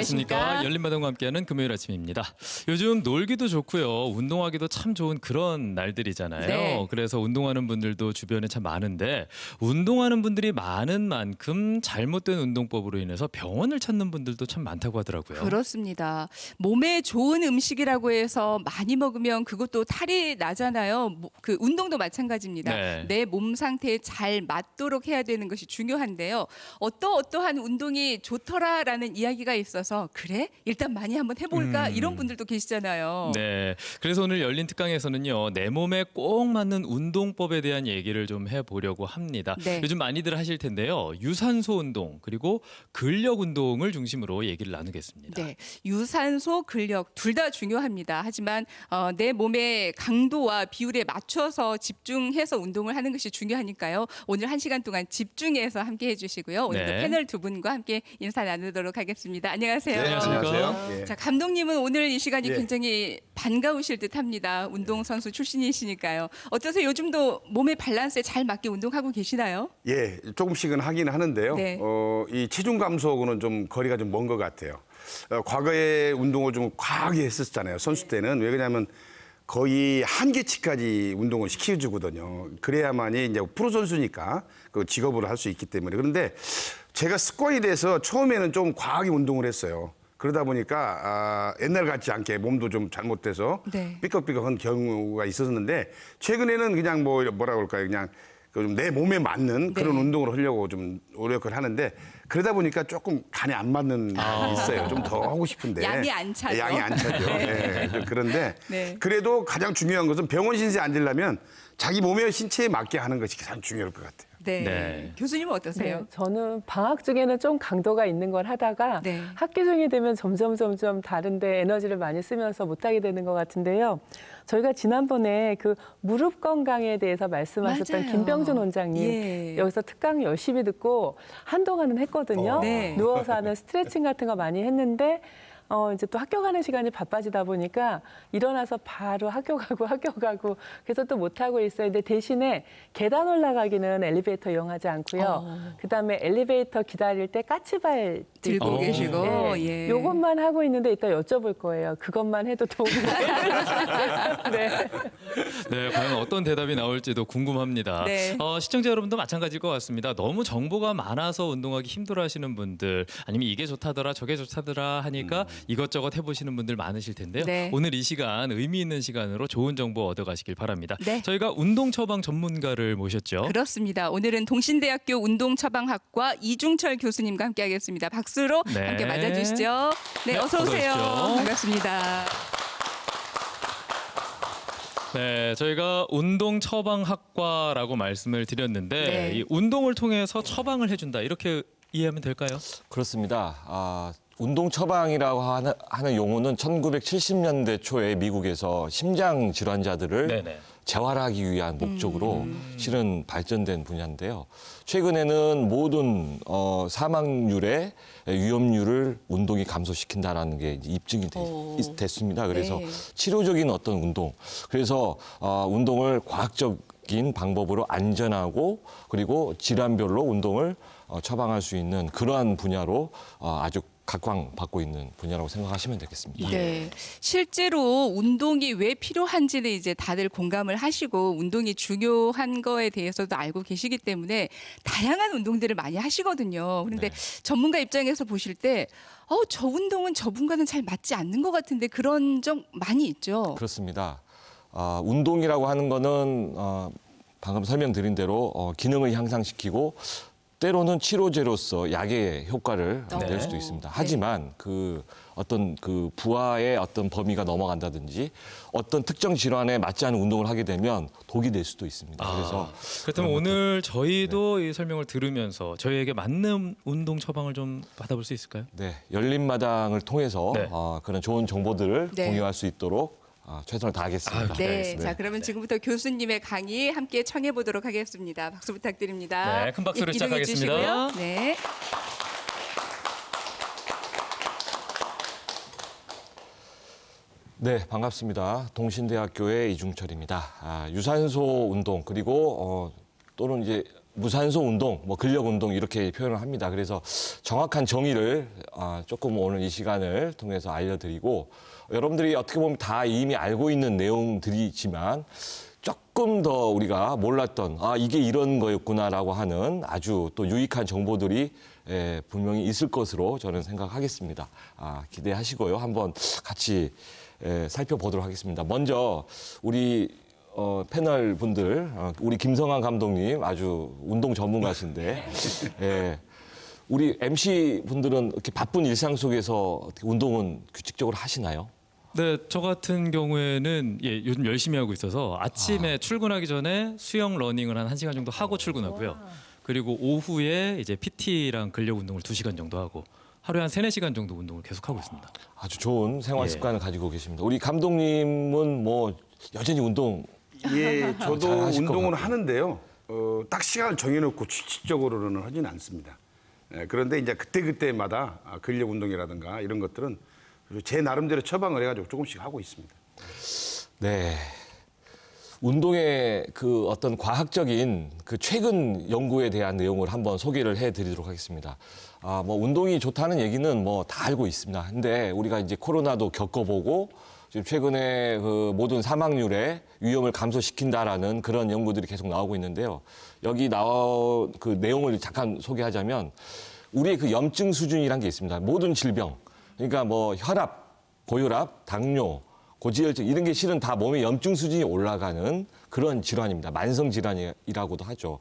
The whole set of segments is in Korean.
안녕하십니까. 열린마당과 함께하는 금요일 아침입니다. 요즘 놀기도 좋고요. 운동하기도 참 좋은 그런 날들이잖아요. 네. 그래서 운동하는 분들도 주변에 참 많은데 운동하는 분들이 많은 만큼 잘못된 운동법으로 인해서 병원을 찾는 분들도 참 많다고 하더라고요. 그렇습니다. 몸에 좋은 음식이라고 해서 많이 먹으면 그것도 탈이 나잖아요. 그 운동도 마찬가지입니다. 네. 내 몸 상태에 잘 맞도록 해야 되는 것이 중요한데요. 어떠한 운동이 좋더라라는 이야기가 있어서 그래? 일단 많이 한번 해볼까? 이런 분들도 계시잖아요. 네. 그래서 오늘 열린 특강에서는요. 내 몸에 꼭 맞는 운동법에 대한 얘기를 좀 해보려고 합니다. 네. 요즘 많이들 하실 텐데요. 유산소 운동 그리고 근력 운동을 중심으로 얘기를 나누겠습니다. 네, 유산소, 근력 둘 다 중요합니다. 하지만 내 몸의 강도와 비율에 맞춰서 집중해서 운동을 하는 것이 중요하니까요. 오늘 1시간 동안 집중해서 함께 해주시고요. 오늘도 네. 패널 두 분과 함께 인사 나누도록 하겠습니다. 안녕하세요. 네, 안녕하십니까. 예. 자, 감독님은 오늘 이 시간이 예. 굉장히 반가우실 듯합니다. 운동선수 출신이시니까요. 어떠세요? 요즘도 몸의 밸런스에 잘 맞게 운동하고 계시나요? 예, 조금씩은 하긴 하는데요. 네. 이 체중 감소하고는 좀 거리가 좀 먼 것 같아요. 과거에 운동을 좀 과하게 했었잖아요. 선수 때는. 왜 그러냐면 거의 한계치까지 운동을 시켜주거든요. 그래야만이 이제 프로 선수니까 그 직업으로 할 수 있기 때문에. 그런데 제가 습관이 돼서 처음에는 좀 과하게 운동을 했어요. 그러다 보니까 옛날 같지 않게 몸도 좀 잘못돼서 네. 삐걱삐걱한 경우가 있었는데 최근에는 그냥 뭐라 그럴까요? 그냥 좀 내 몸에 맞는 그런 네. 운동을 하려고 좀 노력을 하는데 그러다 보니까 조금 간에 안 맞는 게 있어요. 좀 더 하고 싶은데 양이 안 차죠. 양이 안 차죠. 네. 그런데 네. 그래도 가장 중요한 것은 병원 신세 앉으려면 자기 몸의 신체에 맞게 하는 것이 가장 중요할 것 같아요. 네. 네. 교수님은 어떠세요? 네, 저는 방학 중에는 좀 강도가 있는 걸 하다가 네. 학기 중이 되면 점점 다른데 에너지를 많이 쓰면서 못하게 되는 것 같은데요. 저희가 지난번에 그 무릎 건강에 대해서 말씀하셨던 맞아요. 김병준 원장님 예. 여기서 특강 열심히 듣고 한동안은 했거든요. 네. 누워서 하는 스트레칭 같은 거 많이 했는데 이제 또 학교 가는 시간이 바빠지다 보니까 일어나서 바로 학교 가고 그래서 또 못하고 있어요. 근데 대신에 계단 올라가기는 엘리베이터 이용하지 않고요. 그다음에 엘리베이터 기다릴 때 까치발 들고 계시고, 예. 요것만 하고 있는데 이따 여쭤볼 거예요. 그것만 해도 도움이 돼요. 네. 네, 과연 어떤 대답이 나올지도 궁금합니다. 네. 시청자 여러분도 마찬가지일 것 같습니다. 너무 정보가 많아서 운동하기 힘들어하시는 분들 아니면 이게 좋다더라 저게 좋다더라 하니까 이것저것 해보시는 분들 많으실 텐데요. 네. 오늘 이 시간 의미 있는 시간으로 좋은 정보 얻어가시길 바랍니다. 네. 저희가 운동 처방 전문가를 모셨죠. 그렇습니다. 오늘은 동신대학교 운동처방학과 이중철 교수님과 함께하겠습니다. 박수로 네. 함께 맞아주시죠. 네, 네, 어서 오세요. 어서 오십시오. 반갑습니다. 네, 저희가 운동 처방학과라고 말씀을 드렸는데 네. 이 운동을 통해서 처방을 해준다 이렇게 이해하면 될까요? 그렇습니다. 운동 처방이라고 하는 용어는 1970년대 초에 미국에서 심장 질환자들을 네네. 재활하기 위한 목적으로 실은 발전된 분야인데요. 최근에는 모든 사망률의 위험률을 운동이 감소시킨다는 게 이제 입증이 됐습니다. 그래서 네. 치료적인 어떤 운동, 그래서 운동을 과학적인 방법으로 안전하고 그리고 질환별로 운동을 처방할 수 있는 그러한 분야로 아주 각광받고 있는 분야라고 생각하시면 되겠습니다. 네, 실제로 운동이 왜 필요한지는 이제 다들 공감을 하시고 운동이 중요한 거에 대해서도 알고 계시기 때문에 다양한 운동들을 많이 하시거든요. 그런데 전문가 입장에서 보실 때 저 운동은 저분과는 잘 맞지 않는 것 같은데 그런 점 많이 있죠. 그렇습니다. 운동이라고 하는 거는 방금 설명드린 대로 기능을 향상시키고 때로는 치료제로서 약의 효과를 낼 수도 있습니다. 하지만 그 어떤 그 부하의 어떤 범위가 넘어간다든지 어떤 특정 질환에 맞지 않은 운동을 하게 되면 독이 될 수도 있습니다. 그래서 그렇다면 오늘 저희도 이 설명을 들으면서 저희에게 맞는 운동 처방을 좀 받아볼 수 있을까요? 네, 열린마당을 통해서 네. 그런 좋은 정보들을 네. 공유할 수 있도록 최선을 다하겠습니다. 네, 자 그러면 지금부터 교수님의 강의 함께 청해 보도록 하겠습니다. 박수 부탁드립니다. 네, 큰 박수로 이동해 시작하겠습니다. 주시고요. 네. 네, 반갑습니다. 동신대학교의 이중철입니다. 유산소 운동 그리고 또는 이제 무산소 운동, 뭐 근력 운동 이렇게 표현을 합니다. 그래서 정확한 정의를 조금 오늘 이 시간을 통해서 알려드리고 여러분들이 어떻게 보면 다 이미 알고 있는 내용들이지만 조금 더 우리가 몰랐던 이게 이런 거였구나라고 하는 아주 또 유익한 정보들이 분명히 있을 것으로 저는 생각하겠습니다. 기대하시고요. 한번 같이 살펴보도록 하겠습니다. 먼저 우리 패널 분들, 우리 김성환 감독님 아주 운동 전문가신데, 우리 MC 분들은 이렇게 바쁜 일상 속에서 어떻게 운동은 규칙적으로 하시나요? 네, 저 같은 경우에는 요즘 열심히 하고 있어서 아침에 출근하기 전에 수영 러닝을 한 1시간 정도 하고 출근하고요. 그리고 오후에 이제 PT랑 근력 운동을 2시간 정도 하고 하루에 한 3-4시간 정도 운동을 계속 하고 있습니다. 아주 좋은 생활 습관을 가지고 계십니다. 우리 감독님은 뭐 여전히 운동 예, 저도 잘하실 것 운동은 같아요. 하는데요. 딱 시간을 정해놓고 규칙적으로는 하진 않습니다. 그런데 이제 그때마다 근력 운동이라든가 이런 것들은 제 나름대로 처방을 해가지고 조금씩 하고 있습니다. 네. 운동의 그 어떤 과학적인 그 최근 연구에 대한 내용을 한번 소개를 해드리도록 하겠습니다. 뭐 운동이 좋다는 얘기는 뭐 다 알고 있습니다. 근데 우리가 이제 코로나도 겪어보고 지금 최근에 그 모든 사망률의 위험을 감소시킨다라는 그런 연구들이 계속 나오고 있는데요. 여기 나온 그 내용을 잠깐 소개하자면 우리의 그 염증 수준이란 게 있습니다. 모든 질병. 그러니까 뭐 혈압, 고혈압, 당뇨, 고지혈증 이런 게 실은 다 몸의 염증 수준이 올라가는 그런 질환입니다. 만성 질환이라고도 하죠.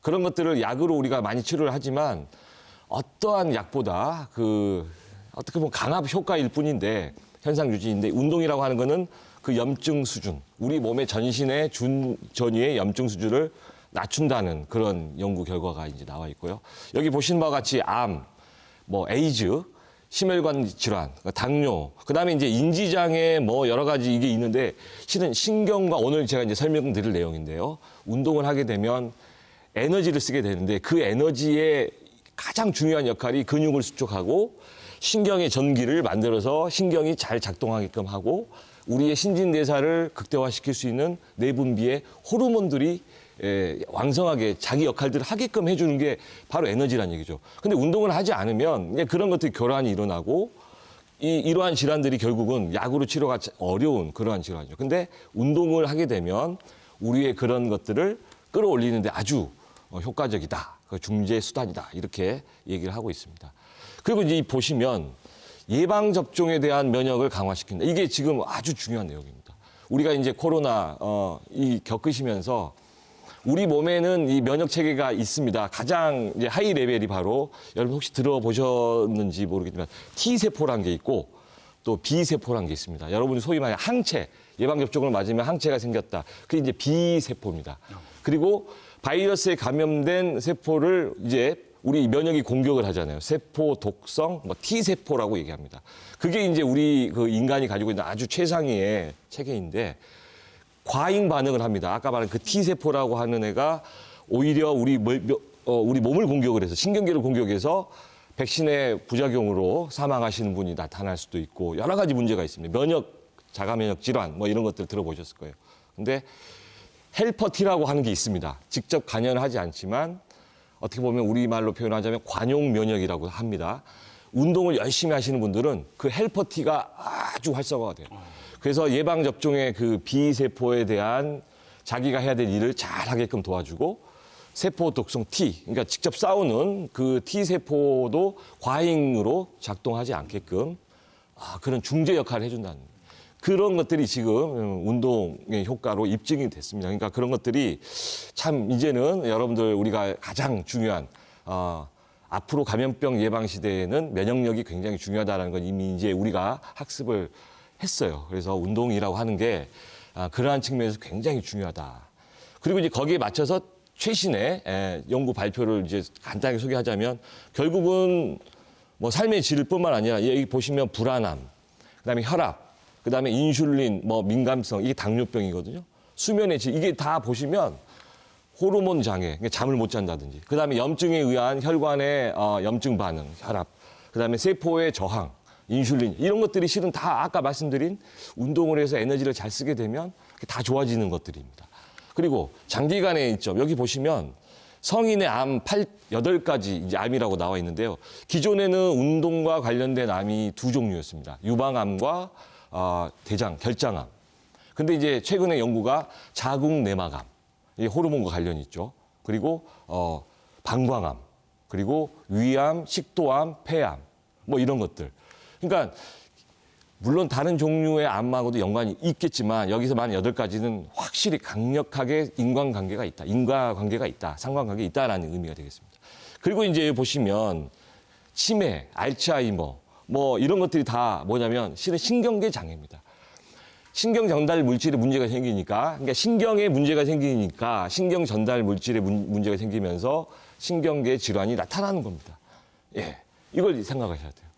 그런 것들을 약으로 우리가 많이 치료를 하지만 어떠한 약보다 어떻게 보면 강압 효과일 뿐인데 현상 유지인데 운동이라고 하는 거는 그 염증 수준, 우리 몸의 전신의 전위의 염증 수준을 낮춘다는 그런 연구 결과가 이제 나와 있고요. 여기 보시는 바와 같이 암, 뭐 에이즈, 심혈관 질환, 당뇨, 그다음에 이제 인지장애 뭐 여러 가지 이게 있는데 실은 신경과 오늘 제가 이제 설명드릴 내용인데요. 운동을 하게 되면 에너지를 쓰게 되는데 그 에너지의 가장 중요한 역할이 근육을 수축하고 신경의 전기를 만들어서 신경이 잘 작동하게끔 하고 우리의 신진대사를 극대화시킬 수 있는 내분비의 호르몬들이 왕성하게 자기 역할들을 하게끔 해주는 게 바로 에너지란 얘기죠. 근데 운동을 하지 않으면 그런 것들이 교란이 일어나고 이러한 질환들이 결국은 약으로 치료가 어려운 그러한 질환이죠. 근데 운동을 하게 되면 우리의 그런 것들을 끌어올리는데 아주 효과적이다. 그 중재 수단이다. 이렇게 얘기를 하고 있습니다. 그리고 이제 보시면 예방접종에 대한 면역을 강화시킨다. 이게 지금 아주 중요한 내용입니다. 우리가 이제 코로나 겪으시면서 우리 몸에는 이 면역 체계가 있습니다. 가장 이제 하이 레벨이 바로 여러분 혹시 들어보셨는지 모르겠지만 T세포라는 게 있고 또 B세포라는 게 있습니다. 여러분이 소위 말해 항체, 예방접종을 맞으면 항체가 생겼다. 그게 이제 B세포입니다. 그리고 바이러스에 감염된 세포를 이제 우리 면역이 공격을 하잖아요. 세포 독성, 뭐 T세포라고 얘기합니다. 그게 이제 우리 그 인간이 가지고 있는 아주 최상위의 체계인데 과잉 반응을 합니다. 아까 말한 그 T세포라고 하는 애가 오히려 우리 몸을 공격을 해서 신경계를 공격해서 백신의 부작용으로 사망하시는 분이 나타날 수도 있고 여러 가지 문제가 있습니다. 자가 면역 질환 뭐 이런 것들 들어보셨을 거예요. 근데 헬퍼 T라고 하는 게 있습니다. 직접 간연을 하지 않지만 어떻게 보면 우리말로 표현하자면 관용 면역이라고 합니다. 운동을 열심히 하시는 분들은 그 헬퍼 T가 아주 활성화가 돼요. 그래서 예방접종의 그 B세포에 대한 자기가 해야 될 일을 잘 하게끔 도와주고 세포 독성 T, 그러니까 직접 싸우는 그 T세포도 과잉으로 작동하지 않게끔 그런 중재 역할을 해준다는 그런 것들이 지금 운동의 효과로 입증이 됐습니다. 그러니까 그런 것들이 참 이제는 여러분들 우리가 가장 중요한 앞으로 감염병 예방 시대에는 면역력이 굉장히 중요하다는 건 이미 이제 우리가 학습을 했어요. 그래서 운동이라고 하는 게 그러한 측면에서 굉장히 중요하다. 그리고 이제 거기에 맞춰서 최신의 연구 발표를 이제 간단하게 소개하자면 결국은 뭐 삶의 질뿐만 아니라 여기 보시면 불안함, 그다음에 혈압, 그다음에 인슐린, 뭐 민감성, 이게 당뇨병이거든요. 수면의 질, 이게 다 보시면 호르몬 장애, 그러니까 잠을 못 잔다든지, 그다음에 염증에 의한 혈관의 염증 반응, 혈압, 그다음에 세포의 저항, 인슐린 이런 것들이 실은 다 아까 말씀드린 운동을 해서 에너지를 잘 쓰게 되면 다 좋아지는 것들입니다. 그리고 장기간의 이점 여기 보시면 성인의 암 8가지 이제 암이라고 나와 있는데요. 기존에는 운동과 관련된 암이 두 종류였습니다. 유방암과 대장, 결장암. 근데 이제 최근에 연구가 자궁 내막암, 이 호르몬과 관련이 있죠. 그리고 방광암, 그리고 위암, 식도암, 폐암, 뭐 이런 것들. 그러니까 물론 다른 종류의 암하고도 연관이 있겠지만 여기서 만 8가지는 확실히 강력하게 인과관계가 있다, 상관관계가 있다라는 의미가 되겠습니다. 그리고 이제 보시면 치매, 알츠하이머 뭐 이런 것들이 다 뭐냐면 실은 신경계 장애입니다. 신경 전달 물질에 문제가 생기니까, 그러니까 신경에 문제가 생기니까 신경 전달 물질에 문제가 생기면서 신경계 질환이 나타나는 겁니다. 예, 이걸 생각하셔야 돼요.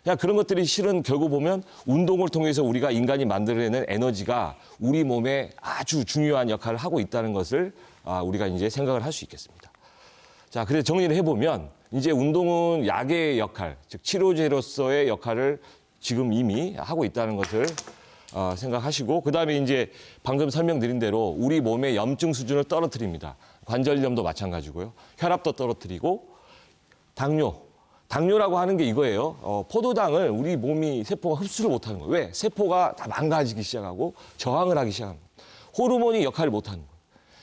야, 그런 것들이 실은 결국 보면 운동을 통해서 우리가 인간이 만들어내는 에너지가 우리 몸에 아주 중요한 역할을 하고 있다는 것을 우리가 이제 생각을 할 수 있겠습니다. 자, 그래서 정리를 해보면 이제 운동은 약의 역할, 즉 치료제로서의 역할을 지금 이미 하고 있다는 것을 생각하시고, 그다음에 이제 방금 설명드린 대로 우리 몸의 염증 수준을 떨어뜨립니다. 관절염도 마찬가지고요. 혈압도 떨어뜨리고, 당뇨라고 하는 게 이거예요. 포도당을 우리 몸이 세포가 흡수를 못하는 거예요. 왜? 세포가 다 망가지기 시작하고 저항을 하기 시작합니다. 호르몬이 역할을 못하는 거예요.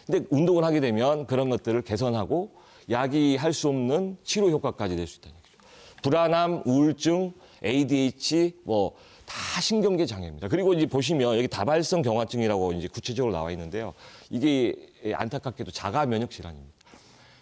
근데 운동을 하게 되면 그런 것들을 개선하고 약이 할 수 없는 치료 효과까지 낼 수 있다는 얘기죠. 불안함, 우울증, ADH 다 신경계 장애입니다. 그리고 이제 보시면 여기 다발성 경화증이라고 이제 구체적으로 나와 있는데요. 이게 안타깝게도 자가 면역 질환입니다.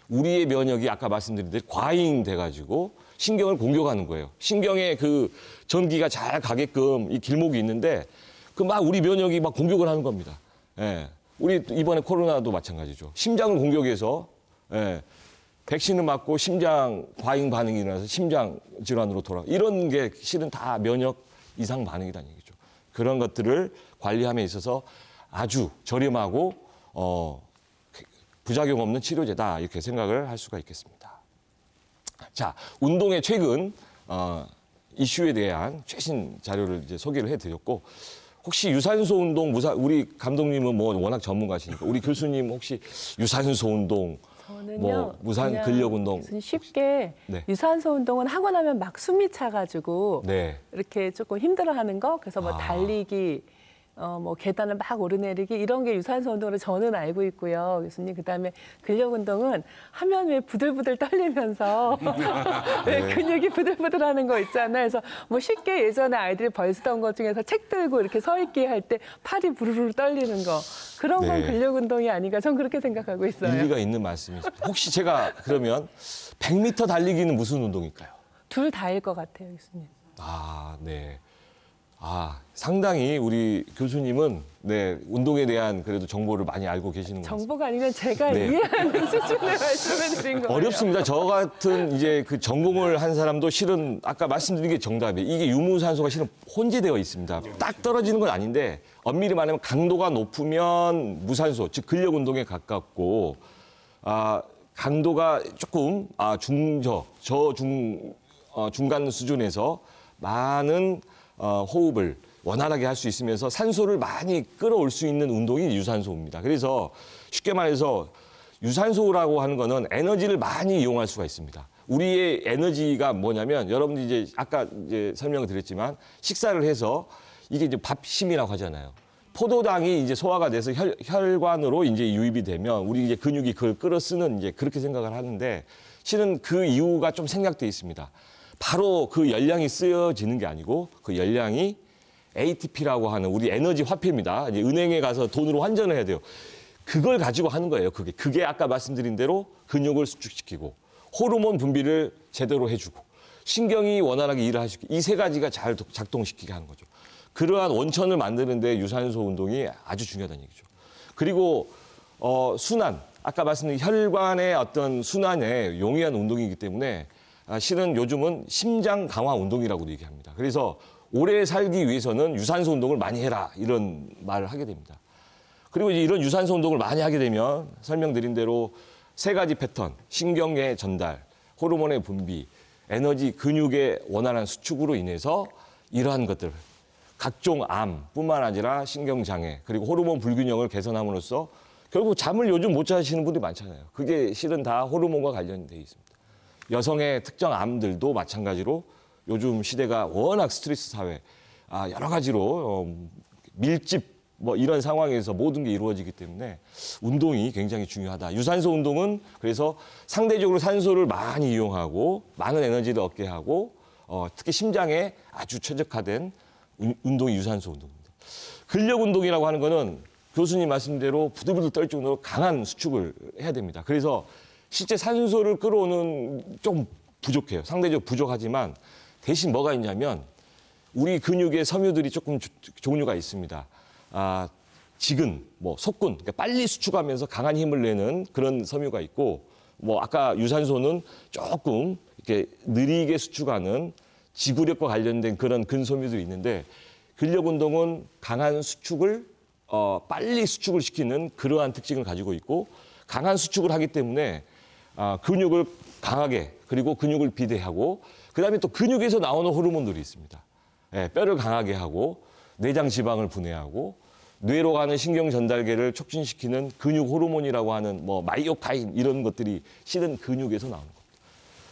우리의 면역이 아까 말씀드린 대로 과잉돼가지고 신경을 공격하는 거예요. 신경에 그 전기가 잘 가게끔 이 길목이 있는데 그 막 우리 면역이 막 공격을 하는 겁니다. 예. 우리 이번에 코로나도 마찬가지죠. 심장을 공격해서 백신을 맞고 심장 과잉 반응이 일어나서 심장 질환으로 이런 게 실은 다 면역 이상 반응이라는 얘기죠. 그런 것들을 관리함에 있어서 아주 저렴하고 부작용 없는 치료제다 이렇게 생각을 할 수가 있겠습니다. 자, 운동의 최근 이슈에 대한 최신 자료를 이제 소개를 해드렸고, 혹시 유산소 운동, 우리 감독님은 뭐 워낙 전문가시니까 우리 교수님 혹시 유산소 운동, 저는요, 무산 그냥 근력 운동 쉽게 네. 유산소 운동은 하고 나면 막 숨이 차가지고 네. 이렇게 조금 힘들어하는 거, 그래서 뭐 달리기, 뭐 계단을 막 오르내리기 이런 게 유산소 운동으로 저는 알고 있고요, 교수님. 그다음에 근력 운동은 하면 왜 부들부들 떨리면서 왜 근육이 부들부들하는 거 있잖아요. 그래서 뭐 쉽게 예전에 아이들이 벌 쓰던 것 중에서 책 들고 이렇게 서 있기 할 때 팔이 부르르 떨리는 거, 그런 건 네. 근력 운동이 아닌가, 전 그렇게 생각하고 있어요. 일리가 있는 말씀이십니다. 혹시 제가 그러면 100m 달리기는 무슨 운동일까요? 둘 다일 것 같아요, 교수님. 네. 상당히 우리 교수님은 운동에 대한 그래도 정보를 많이 알고 계시는 것 같습니다. 정보가 아니면 제가 네. 이해하는 수준을 말씀을 드린 거예요. 어렵습니다. 저 같은 이제 그 전공을 한 사람도 실은 아까 말씀드린 게 정답이에요. 이게 유무산소가 실은 혼재되어 있습니다. 딱 떨어지는 건 아닌데 엄밀히 말하면 강도가 높으면 무산소, 즉 근력 운동에 가깝고, 강도가 조금 중간 수준에서 많은 호흡을 원활하게 할 수 있으면서 산소를 많이 끌어올 수 있는 운동이 유산소입니다. 그래서 쉽게 말해서 유산소라고 하는 거는 에너지를 많이 이용할 수가 있습니다. 우리의 에너지가 뭐냐면, 여러분들이 이제 아까 이제 설명을 드렸지만 식사를 해서 이게 이제 밥심이라고 하잖아요. 포도당이 이제 소화가 돼서 혈관으로 이제 유입이 되면 우리 이제 근육이 그걸 끌어 쓰는 이제 그렇게 생각을 하는데, 실은 그 이유가 좀 생략돼 있습니다. 바로 그 열량이 쓰여지는 게 아니고 그 열량이 ATP라고 하는 우리 에너지 화폐입니다. 이제 은행에 가서 돈으로 환전을 해야 돼요. 그걸 가지고 하는 거예요. 그게 아까 말씀드린 대로 근육을 수축시키고 호르몬 분비를 제대로 해주고 신경이 원활하게 일을 하시고, 이 세 가지가 잘 작동시키게 하는 거죠. 그러한 원천을 만드는 데 유산소 운동이 아주 중요하다는 얘기죠. 그리고 순환, 아까 말씀드린 혈관의 어떤 순환에 용이한 운동이기 때문에 실은 요즘은 심장 강화 운동이라고도 얘기합니다. 그래서 오래 살기 위해서는 유산소 운동을 많이 해라, 이런 말을 하게 됩니다. 그리고 이제 이런 유산소 운동을 많이 하게 되면 설명드린 대로 세 가지 패턴, 신경의 전달, 호르몬의 분비, 에너지, 근육의 원활한 수축으로 인해서 이러한 것들, 각종 암뿐만 아니라 신경장애, 그리고 호르몬 불균형을 개선함으로써 결국 잠을 요즘 못 자시는 분들이 많잖아요. 그게 실은 다 호르몬과 관련돼 있습니다. 여성의 특정 암들도 마찬가지로 요즘 시대가 워낙 스트레스 사회, 여러 가지로 밀집 뭐 이런 상황에서 모든 게 이루어지기 때문에 운동이 굉장히 중요하다. 유산소 운동은 그래서 상대적으로 산소를 많이 이용하고 많은 에너지를 얻게 하고 특히 심장에 아주 최적화된 운동이 유산소 운동입니다. 근력 운동이라고 하는 거는 교수님 말씀대로 부들부들 떨 정도로 강한 수축을 해야 됩니다. 그래서 실제 산소를 끌어오는 좀 부족해요. 상대적으로 부족하지만 대신 뭐가 있냐면 우리 근육의 섬유들이 조금 종류가 있습니다. 지근, 뭐 속근, 그러니까 빨리 수축하면서 강한 힘을 내는 그런 섬유가 있고, 뭐 아까 유산소는 조금 이렇게 느리게 수축하는 지구력과 관련된 그런 근섬유들이 있는데, 근력 운동은 강한 수축을 빨리 수축을 시키는 그러한 특징을 가지고 있고, 강한 수축을 하기 때문에 근육을 강하게 그리고 근육을 비대하고, 그다음에 또 근육에서 나오는 호르몬들이 있습니다. 뼈를 강하게 하고 내장 지방을 분해하고 뇌로 가는 신경 전달계를 촉진시키는 근육 호르몬이라고 하는 뭐 마이오카인 이런 것들이 실은 근육에서 나오는 겁니다.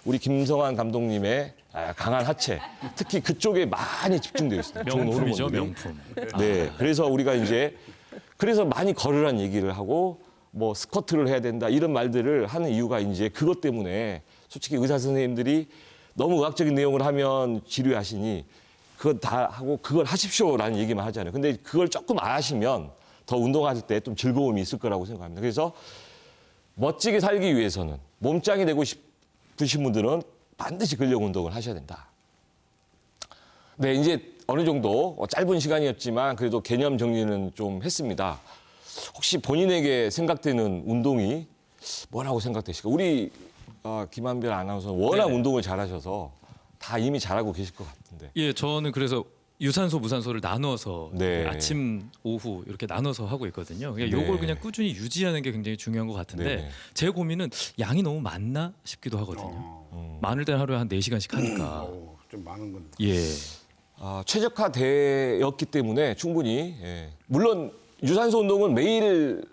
우리 김성환 감독님의 강한 하체, 특히 그쪽에 많이 집중되어 있습니다. 좋은 명품이죠, 호르몬들이. 명품. 네, 그래서 우리가 이제 그래서 많이 걸으란 얘기를 하고 뭐 스쿼트를 해야 된다 이런 말들을 하는 이유가 이제 그것 때문에 솔직히 의사 선생님들이 너무 의학적인 내용을 하면 지루하시니 그건 다 하고 그걸 하십시오라는 얘기만 하잖아요. 근데 그걸 조금 아시면 더 운동할 때 좀 즐거움이 있을 거라고 생각합니다. 그래서 멋지게 살기 위해서는 몸짱이 되고 싶으신 분들은 반드시 근력 운동을 하셔야 된다. 네, 이제 어느 정도 짧은 시간이었지만 그래도 개념 정리는 좀 했습니다. 혹시 본인에게 생각되는 운동이 뭐라고 생각되실까요? 우리 김한별 아나운서는 워낙 네네. 운동을 잘하셔서 다 이미 잘하고 계실 것 같은데. 예, 저는 그래서 유산소, 무산소를 나눠서 네. 아침, 오후 이렇게 나눠서 하고 있거든요. 그냥 네. 요걸 그냥 꾸준히 유지하는 게 굉장히 중요한 것 같은데 네. 제 고민은 양이 너무 많나 싶기도 하거든요. 많을 때는 하루에 한 4시간씩 하니까. 좀 많은 건. 예. 최적화되었기 때문에 충분히 물론 유산소 운동은 매일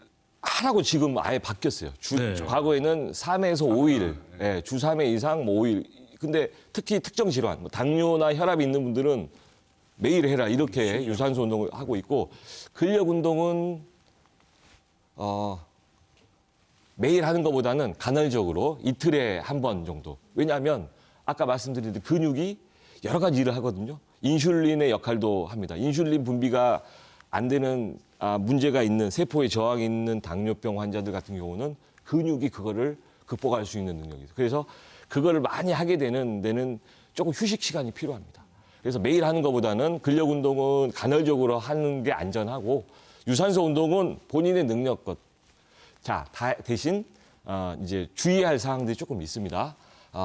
하라고 지금 아예 바뀌었어요. 네. 과거에는 3에서 5일, 주 3회 이상 뭐 5일. 근데 특히 특정 질환, 뭐 당뇨나 혈압이 있는 분들은 매일 해라 이렇게 유산소 운동을 하고 있고 근력 운동은 매일 하는 것보다는 간헐적으로 이틀에 한 번 정도. 왜냐하면 아까 말씀드린 근육이 여러 가지 일을 하거든요. 인슐린의 역할도 합니다. 인슐린 분비가 안 되는 문제가 있는 세포에 저항이 있는 당뇨병 환자들 같은 경우는 근육이 그거를 극복할 수 있는 능력이 있어요. 그래서 그거를 많이 하게 되는 데는 조금 휴식 시간이 필요합니다. 그래서 매일 하는 것보다는 근력 운동은 간헐적으로 하는 게 안전하고 유산소 운동은 본인의 능력껏. 자, 대신 이제 주의할 사항들이 조금 있습니다.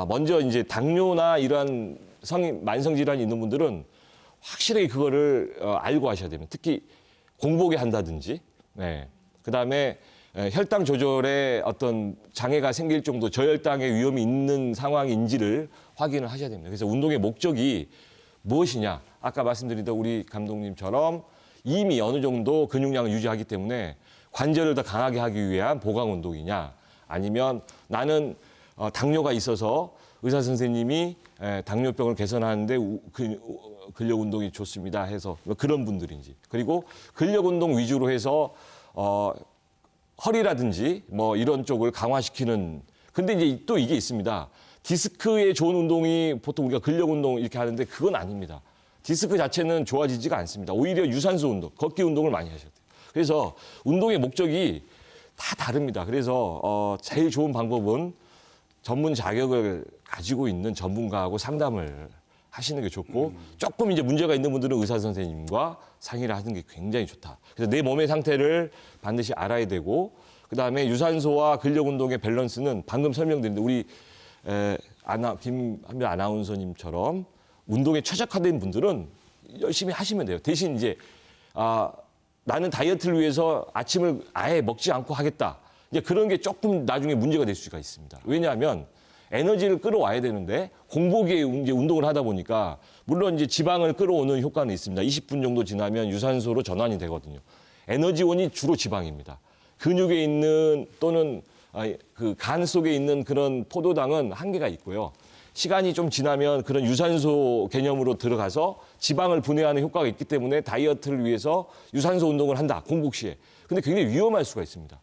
먼저 이제 당뇨나 이러한 만성 질환이 있는 분들은 확실하게 그거를 알고 하셔야 됩니다. 특히 공복에 한다든지, 그다음에 혈당 조절에 어떤 장애가 생길 정도 저혈당의 위험이 있는 상황인지를 확인을 하셔야 됩니다. 그래서 운동의 목적이 무엇이냐? 아까 말씀드린 우리 감독님처럼 이미 어느 정도 근육량을 유지하기 때문에 관절을 더 강하게 하기 위한 보강 운동이냐? 아니면 나는 당뇨가 있어서 의사 선생님이 당뇨병을 개선하는데 근력 운동이 좋습니다 해서 그런 분들인지, 그리고 근력 운동 위주로 해서 허리라든지 뭐 이런 쪽을 강화시키는. 근데 이제 또 이게 있습니다. 디스크에 좋은 운동이 보통 우리가 근력 운동 이렇게 하는데 그건 아닙니다. 디스크 자체는 좋아지지가 않습니다. 오히려 유산소 운동, 걷기 운동을 많이 하셔야 돼요. 그래서 운동의 목적이 다 다릅니다. 그래서 제일 좋은 방법은 전문 자격을 가지고 있는 전문가하고 상담을 하시는 게 좋고, 조금 이제 문제가 있는 분들은 의사 선생님과 상의를 하는 게 굉장히 좋다. 그래서 내 몸의 상태를 반드시 알아야 되고, 그다음에 유산소와 근력 운동의 밸런스는 방금 설명드린 우리 김한별 아나운서님처럼 운동에 최적화된 분들은 열심히 하시면 돼요. 대신 이제 나는 다이어트를 위해서 아침을 아예 먹지 않고 하겠다. 이제 그런 게 조금 나중에 문제가 될 수가 있습니다. 왜냐하면 에너지를 끌어와야 되는데 공복에 이제 운동을 하다 보니까 물론 이제 지방을 끌어오는 효과는 있습니다. 20분 정도 지나면 유산소로 전환이 되거든요. 에너지원이 주로 지방입니다. 근육에 있는 또는 그 간 속에 있는 그런 포도당은 한계가 있고요. 시간이 좀 지나면 그런 유산소 개념으로 들어가서 지방을 분해하는 효과가 있기 때문에 다이어트를 위해서 유산소 운동을 한다, 공복 시에. 근데 굉장히 위험할 수가 있습니다.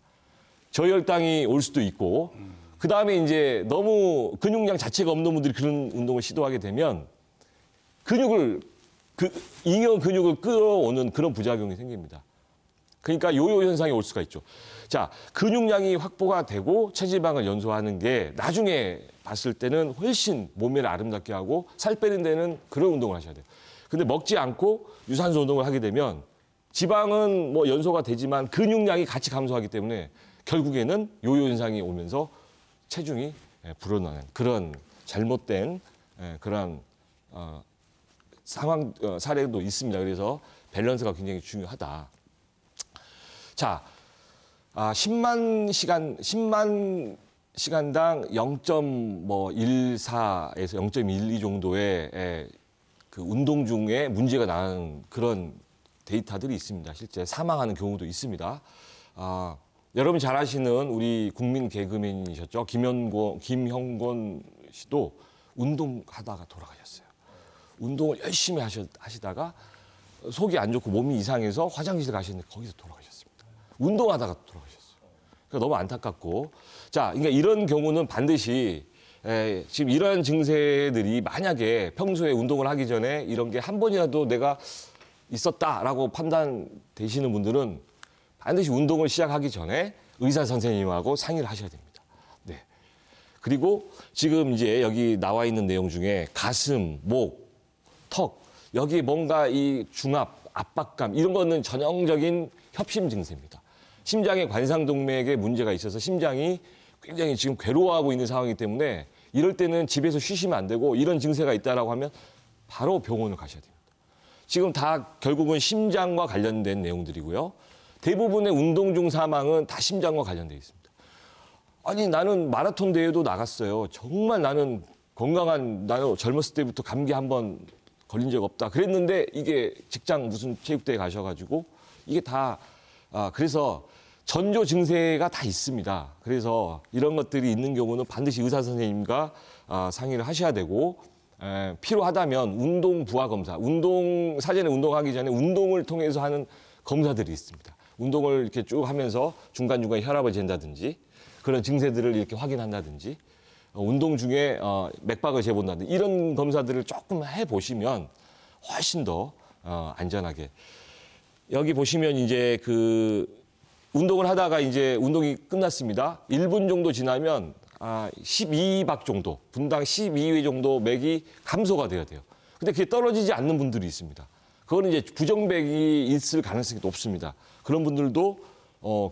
저혈당이 올 수도 있고, 그 다음에 이제 너무 근육량 자체가 없는 분들이 그런 운동을 시도하게 되면 잉여 근육을 끌어오는 그런 부작용이 생깁니다. 그러니까 요요 현상이 올 수가 있죠. 자, 근육량이 확보가 되고 체지방을 연소하는 게 나중에 봤을 때는 훨씬 몸매를 아름답게 하고 살 빼는 데는 그런 운동을 하셔야 돼요. 근데 먹지 않고 유산소 운동을 하게 되면 지방은 뭐 연소가 되지만 근육량이 같이 감소하기 때문에 결국에는 요요 현상이 오면서 체중이 불어나는 그런 잘못된 그런 상황 사례도 있습니다. 그래서 밸런스가 굉장히 중요하다. 자, 10만 시간당 0.14에서 0.12 정도의 그 운동 중에 문제가 나는 그런 데이터들이 있습니다. 실제 사망하는 경우도 있습니다. 여러분 잘 아시는 우리 국민 개그맨이셨죠. 김형곤 씨도 운동하다가 돌아가셨어요. 운동을 열심히 하시다가 속이 안 좋고 몸이 이상해서 화장실에 가셨는데 거기서 돌아가셨습니다. 운동하다가 돌아가셨어요. 그러니까 너무 안타깝고. 자, 그러니까 이런 경우는 반드시 지금 이러한 증세들이 만약에 평소에 운동을 하기 전에 이런 게 한 번이라도 내가 있었다라고 판단되시는 분들은 반드시 운동을 시작하기 전에 의사 선생님하고 상의를 하셔야 됩니다. 네. 그리고 지금 이제 여기 나와 있는 내용 중에 가슴, 목, 턱, 여기 뭔가 이 중압, 압박감 이런 거는 전형적인 협심 증세입니다. 심장의 관상동맥에 문제가 있어서 심장이 굉장히 지금 괴로워하고 있는 상황이기 때문에 이럴 때는 집에서 쉬시면 안 되고 이런 증세가 있다라고 하면 바로 병원을 가셔야 됩니다. 지금 다 결국은 심장과 관련된 내용들이고요. 대부분의 운동 중 사망은 다 심장과 관련되어 있습니다. 아니 나는 마라톤 대회도 나갔어요. 정말 나는 나는 젊었을 때부터 감기 한번 걸린 적 없다. 그랬는데 이게 직장 무슨 체육대회 가셔가지고 이게 다 그래서 전조 증세가 다 있습니다. 그래서 이런 것들이 있는 경우는 반드시 의사 선생님과 상의를 하셔야 되고 필요하다면 운동 부하 검사, 사전에 운동하기 전에 운동을 통해서 하는 검사들이 있습니다. 운동을 이렇게 쭉 하면서 중간중간 혈압을 잰다든지 그런 증세들을 이렇게 확인한다든지 운동 중에 맥박을 재본다든지 이런 검사들을 조금 해보시면 훨씬 더 안전하게. 여기 보시면 이제 그 운동을 하다가 이제 운동이 끝났습니다. 1분 정도 지나면 12박 정도, 분당 12회 정도 맥이 감소가 돼야 돼요. 근데 그게 떨어지지 않는 분들이 있습니다. 그거는 이제 부정맥이 있을 가능성이 높습니다. 그런 분들도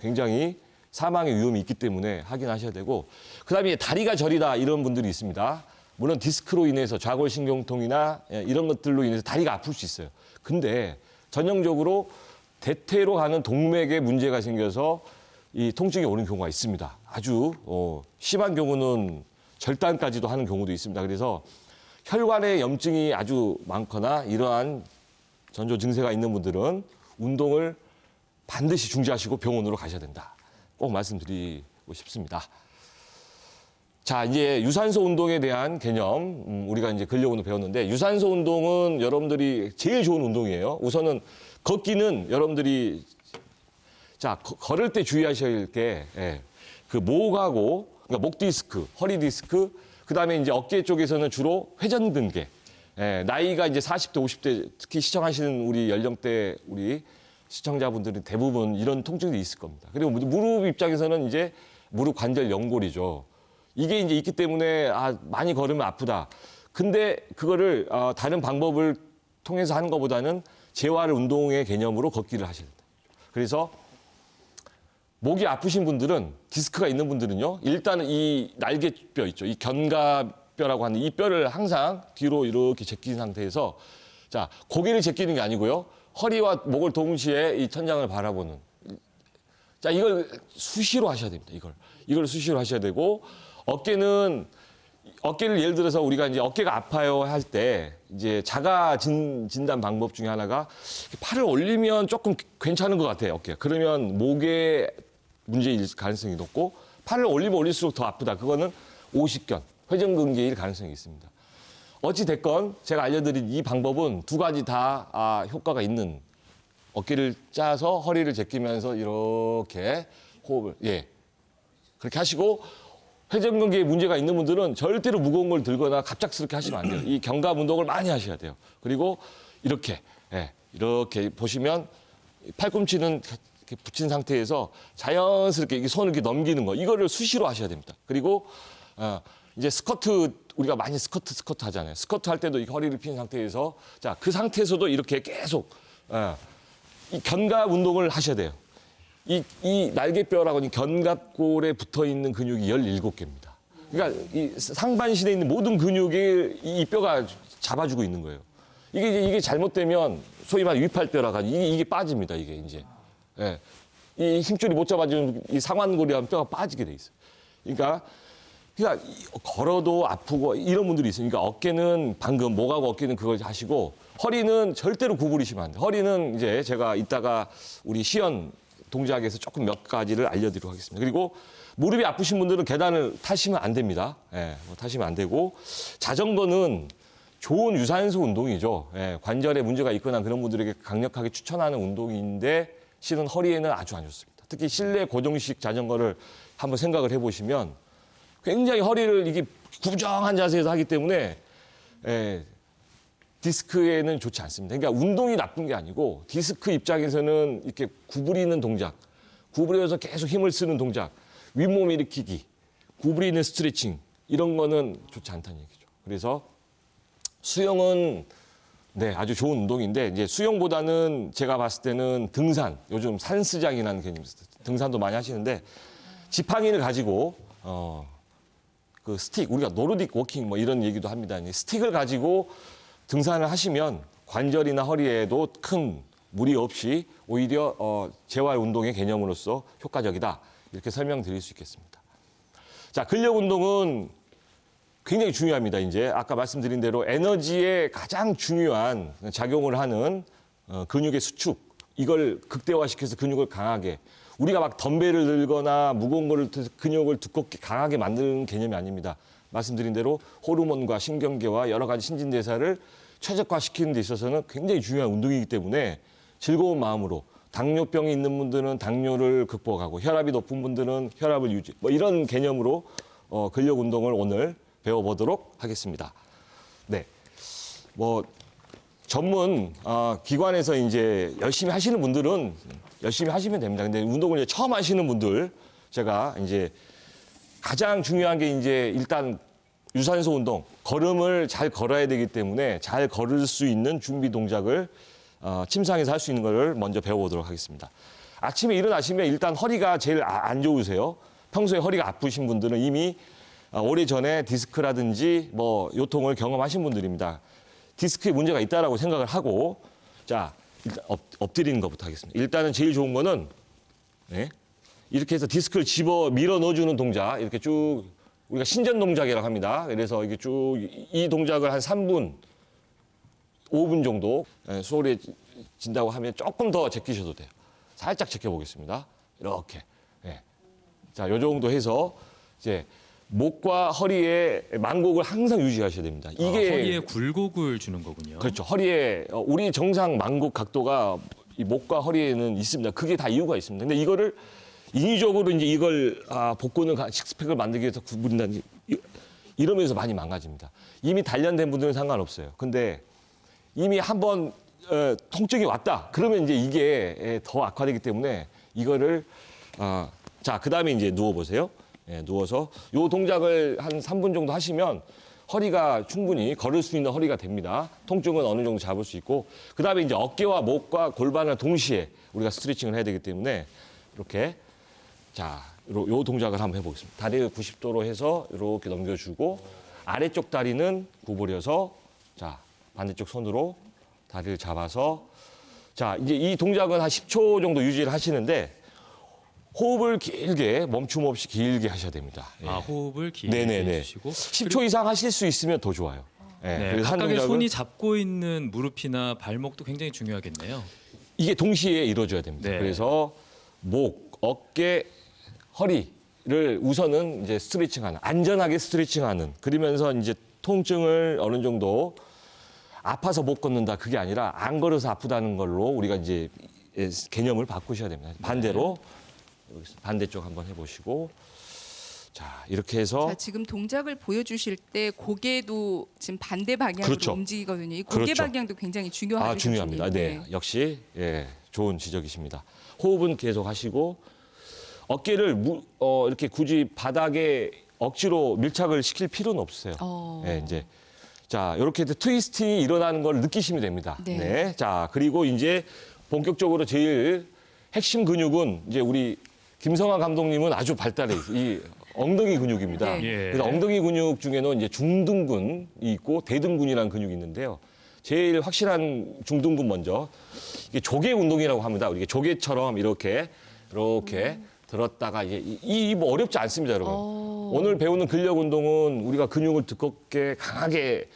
굉장히 사망의 위험이 있기 때문에 확인하셔야 되고, 그다음에 다리가 저리다 이런 분들이 있습니다. 물론 디스크로 인해서 좌골신경통이나 이런 것들로 인해서 다리가 아플 수 있어요. 근데 전형적으로 대퇴로 가는 동맥에 문제가 생겨서 이 통증이 오는 경우가 있습니다. 아주 심한 경우는 절단까지도 하는 경우도 있습니다. 그래서 혈관에 염증이 아주 많거나 이러한 전조 증세가 있는 분들은 운동을 반드시 중지하시고 병원으로 가셔야 된다. 꼭 말씀드리고 싶습니다. 자, 이제 유산소 운동에 대한 개념 우리가 이제 근력운동 배웠는데, 유산소 운동은 여러분들이 제일 좋은 운동이에요. 우선은 걷기는 여러분들이 걸을 때 주의하셔야 할 게 그 목하고, 그러니까 목 디스크, 허리 디스크, 그다음에 이제 어깨 쪽에서는 주로 회전근개. 나이가 이제 40대, 50대 특히 시청하시는 우리 연령대 우리 시청자분들은 대부분 이런 통증이 있을 겁니다. 그리고 무릎 입장에서는 이제 무릎 관절 연골이죠. 이게 이제 있기 때문에 많이 걸으면 아프다. 근데 그거를 다른 방법을 통해서 하는 것보다는 재활 운동의 개념으로 걷기를 하셔야 된다. 그래서 목이 아프신 분들은, 디스크가 있는 분들은요, 일단은 이 날개뼈 있죠. 이 견갑뼈라고 하는 이 뼈를 항상 뒤로 이렇게 제낀 상태에서, 자, 고개를 제끼는 게 아니고요. 허리와 목을 동시에 이 천장을 바라보는. 자, 이걸 수시로 하셔야 됩니다. 이걸 수시로 하셔야 되고, 어깨를 예를 들어서 우리가 이제 어깨가 아파요 할 때 이제 자가 진단 방법 중에 하나가 팔을 올리면 조금 괜찮은 것 같아요. 어깨. 그러면 목에 문제일 가능성이 높고 팔을 올리면 올릴수록 더 아프다. 그거는 오십견, 회전근개일 가능성이 있습니다. 어찌 됐건 제가 알려드린 이 방법은 두 가지 다 효과가 있는 어깨를 짜서 허리를 제끼면서 이렇게 호흡을 그렇게 하시고 회전근개에 문제가 있는 분들은 절대로 무거운 걸 들거나 갑작스럽게 하시면 안 돼요. 이 견갑 운동을 많이 하셔야 돼요. 그리고 이렇게 보시면 팔꿈치는 이렇게 붙인 상태에서 자연스럽게 이 손을 이렇게 넘기는 거 이거를 수시로 하셔야 됩니다. 그리고 이제 스쿼트 우리가 많이 스쿼트 하잖아요. 스쿼트 할 때도 이 허리를 핀 상태에서 자 그 상태에서도 이렇게 계속 이 견갑 운동을 하셔야 돼요. 이 날개뼈라고 하는 견갑골에 붙어 있는 근육이 17개입니다. 그러니까 이 상반신에 있는 모든 근육이 이 뼈가 잡아주고 있는 거예요. 이게 잘못되면 소위 말해 위팔뼈라고 하는 이게 빠집니다. 이게 이제 이 힘줄이 못 잡아주는 이 상완골이라는 뼈가 빠지게 돼 있어요. 그러니까 걸어도 아프고 이런 분들이 있어요. 그러니까 어깨는 방금 목하고 어깨는 그걸 하시고 허리는 절대로 구부리시면 안 돼요. 허리는 이제 제가 이따가 우리 시연 동작에서 조금 몇 가지를 알려드리도록 하겠습니다. 그리고 무릎이 아프신 분들은 계단을 타시면 안 됩니다. 타시면 안 되고 자전거는 좋은 유산소 운동이죠. 관절에 문제가 있거나 그런 분들에게 강력하게 추천하는 운동인데 실은 허리에는 아주 안 좋습니다. 특히 실내 고정식 자전거를 한번 생각을 해보시면 굉장히 허리를 이게 구정한 자세에서 하기 때문에 디스크에는 좋지 않습니다. 그러니까 운동이 나쁜 게 아니고 디스크 입장에서는 이렇게 구부리는 동작, 구부려서 계속 힘을 쓰는 동작, 윗몸 일으키기, 구부리는 스트레칭 이런 거는 좋지 않다는 얘기죠. 그래서 수영은 아주 좋은 운동인데 이제 수영보다는 제가 봤을 때는 등산, 요즘 산스장이라는 개념이 있어요. 등산도 많이 하시는데 지팡이를 가지고 그 스틱 우리가 노르딕 워킹 뭐 이런 얘기도 합니다. 스틱을 가지고 등산을 하시면 관절이나 허리에도 큰 무리 없이 오히려 재활 운동의 개념으로서 효과적이다. 이렇게 설명드릴 수 있겠습니다. 자, 근력 운동은 굉장히 중요합니다. 이제 아까 말씀드린 대로 에너지에 가장 중요한 작용을 하는 근육의 수축 이걸 극대화시켜서 근육을 강하게 우리가 막 덤벨을 들거나 무거운 거를 근육을 두껍게 강하게 만드는 개념이 아닙니다. 말씀드린 대로 호르몬과 신경계와 여러 가지 신진대사를 최적화시키는 데 있어서는 굉장히 중요한 운동이기 때문에 즐거운 마음으로 당뇨병이 있는 분들은 당뇨를 극복하고 혈압이 높은 분들은 혈압을 유지 뭐 이런 개념으로 근력 운동을 오늘 배워보도록 하겠습니다. 뭐 전문 기관에서 이제 열심히 하시는 분들은 열심히 하시면 됩니다. 근데 운동을 이제 처음 하시는 분들 제가 이제 가장 중요한 게 이제 일단 유산소 운동, 걸음을 잘 걸어야 되기 때문에 잘 걸을 수 있는 준비 동작을 침상에서 할 수 있는 거를 먼저 배워보도록 하겠습니다. 아침에 일어나시면 일단 허리가 제일 안 좋으세요. 평소에 허리가 아프신 분들은 이미 오래전에 디스크라든지 뭐 요통을 경험하신 분들입니다. 디스크에 문제가 있다라고 생각을 하고 자 일단 엎드리는 것부터 하겠습니다. 일단은 제일 좋은 거는 이렇게 해서 디스크를 집어 밀어 넣어주는 동작 이렇게 쭉 우리가 신전 동작이라고 합니다. 그래서 이게 쭉 이 동작을 한 3분, 5분 정도 수월해진다고 하면 조금 더 제끼셔도 돼요. 살짝 제껴보겠습니다. 이렇게. 자, 요 정도 해서 이제 목과 허리에 만곡을 항상 유지하셔야 됩니다. 이게 허리에 굴곡을 주는 거군요. 그렇죠. 허리에 우리 정상 만곡 각도가 이 목과 허리에는 있습니다. 그게 다 이유가 있습니다. 근데 이거를 인위적으로 이제 이걸 복근을 식스팩을 만들기 위해서 구부린다는 이러면서 많이 망가집니다. 이미 단련된 분들은 상관없어요. 근데 이미 한번 통증이 왔다. 그러면 이제 이게 더 악화되기 때문에 이거를 자, 그다음에 이제 누워 보세요. 누워서 요 동작을 한 3분 정도 하시면 허리가 충분히 걸을 수 있는 허리가 됩니다. 통증은 어느 정도 잡을 수 있고 그다음에 이제 어깨와 목과 골반을 동시에 우리가 스트레칭을 해야 되기 때문에 이렇게 자, 요 동작을 한번 해보겠습니다. 다리를 90도로 해서 이렇게 넘겨주고 아래쪽 다리는 구부려서 자, 반대쪽 손으로 다리를 잡아서 자, 이제 이 동작은 한 10초 정도 유지를 하시는데 호흡을 길게 멈춤 없이 길게 하셔야 됩니다. 호흡을 길게 해주시고 10초 이상 하실 수 있으면 더 좋아요. 그래서 한 각각의 동작은 손이 잡고 있는 무릎이나 발목도 굉장히 중요하겠네요. 이게 동시에 이루어져야 됩니다. 네. 그래서 목, 어깨, 허리를 우선은 이제 스트레칭하는, 안전하게 스트레칭하는, 그러면서 이제 통증을 어느 정도 아파서 못 걷는다 그게 아니라 안 걸어서 아프다는 걸로 우리가 이제 개념을 바꾸셔야 됩니다. 반대로 반대쪽 한번 해보시고, 자 이렇게 해서 자, 지금 동작을 보여주실 때 고개도 지금 반대 방향으로 그렇죠. 움직이거든요. 이 고개 그렇죠. 방향도 굉장히 중요하죠. 중요합니다. 네, 역시 좋은 지적이십니다. 호흡은 계속 하시고 어깨를 이렇게 굳이 바닥에 억지로 밀착을 시킬 필요는 없어요. 네, 이제 자 이렇게 트위스팅이 일어나는 걸 느끼시면 됩니다. 네. 네, 자 그리고 이제 본격적으로 제일 핵심 근육은 이제 우리 김성환 감독님은 아주 발달해 있어요. 이 엉덩이 근육입니다. 네. 예. 그래서 엉덩이 근육 중에는 이제 중둔근이 있고 대둔근이라는 근육이 있는데요. 제일 확실한 중둔근 먼저 이게 조개 운동이라고 합니다. 우리 조개처럼 이렇게 들었다가 이게 뭐 어렵지 않습니다, 여러분. 오늘 배우는 근력 운동은 우리가 근육을 두껍게 강하게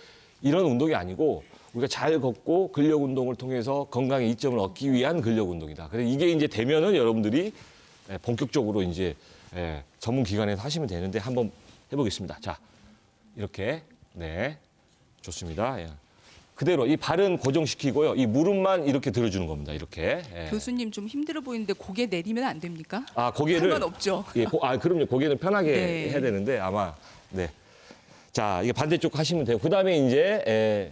이런 운동이 아니고 우리가 잘 걷고 근력 운동을 통해서 건강의 이점을 얻기 위한 근력 운동이다. 그래서 이게 이제 되면은 여러분들이 본격적으로 이제 전문 기관에서 하시면 되는데 한번 해보겠습니다. 자, 이렇게 좋습니다. 그대로 이 발은 고정시키고요. 이 무릎만 이렇게 들어주는 겁니다. 이렇게. 교수님 좀 힘들어 보이는데 고개 내리면 안 됩니까? 고개를 상관없죠. 그럼요. 고개는 편하게 네. 해야 되는데 아마 자, 이게 반대쪽 하시면 돼요. 그다음에 이제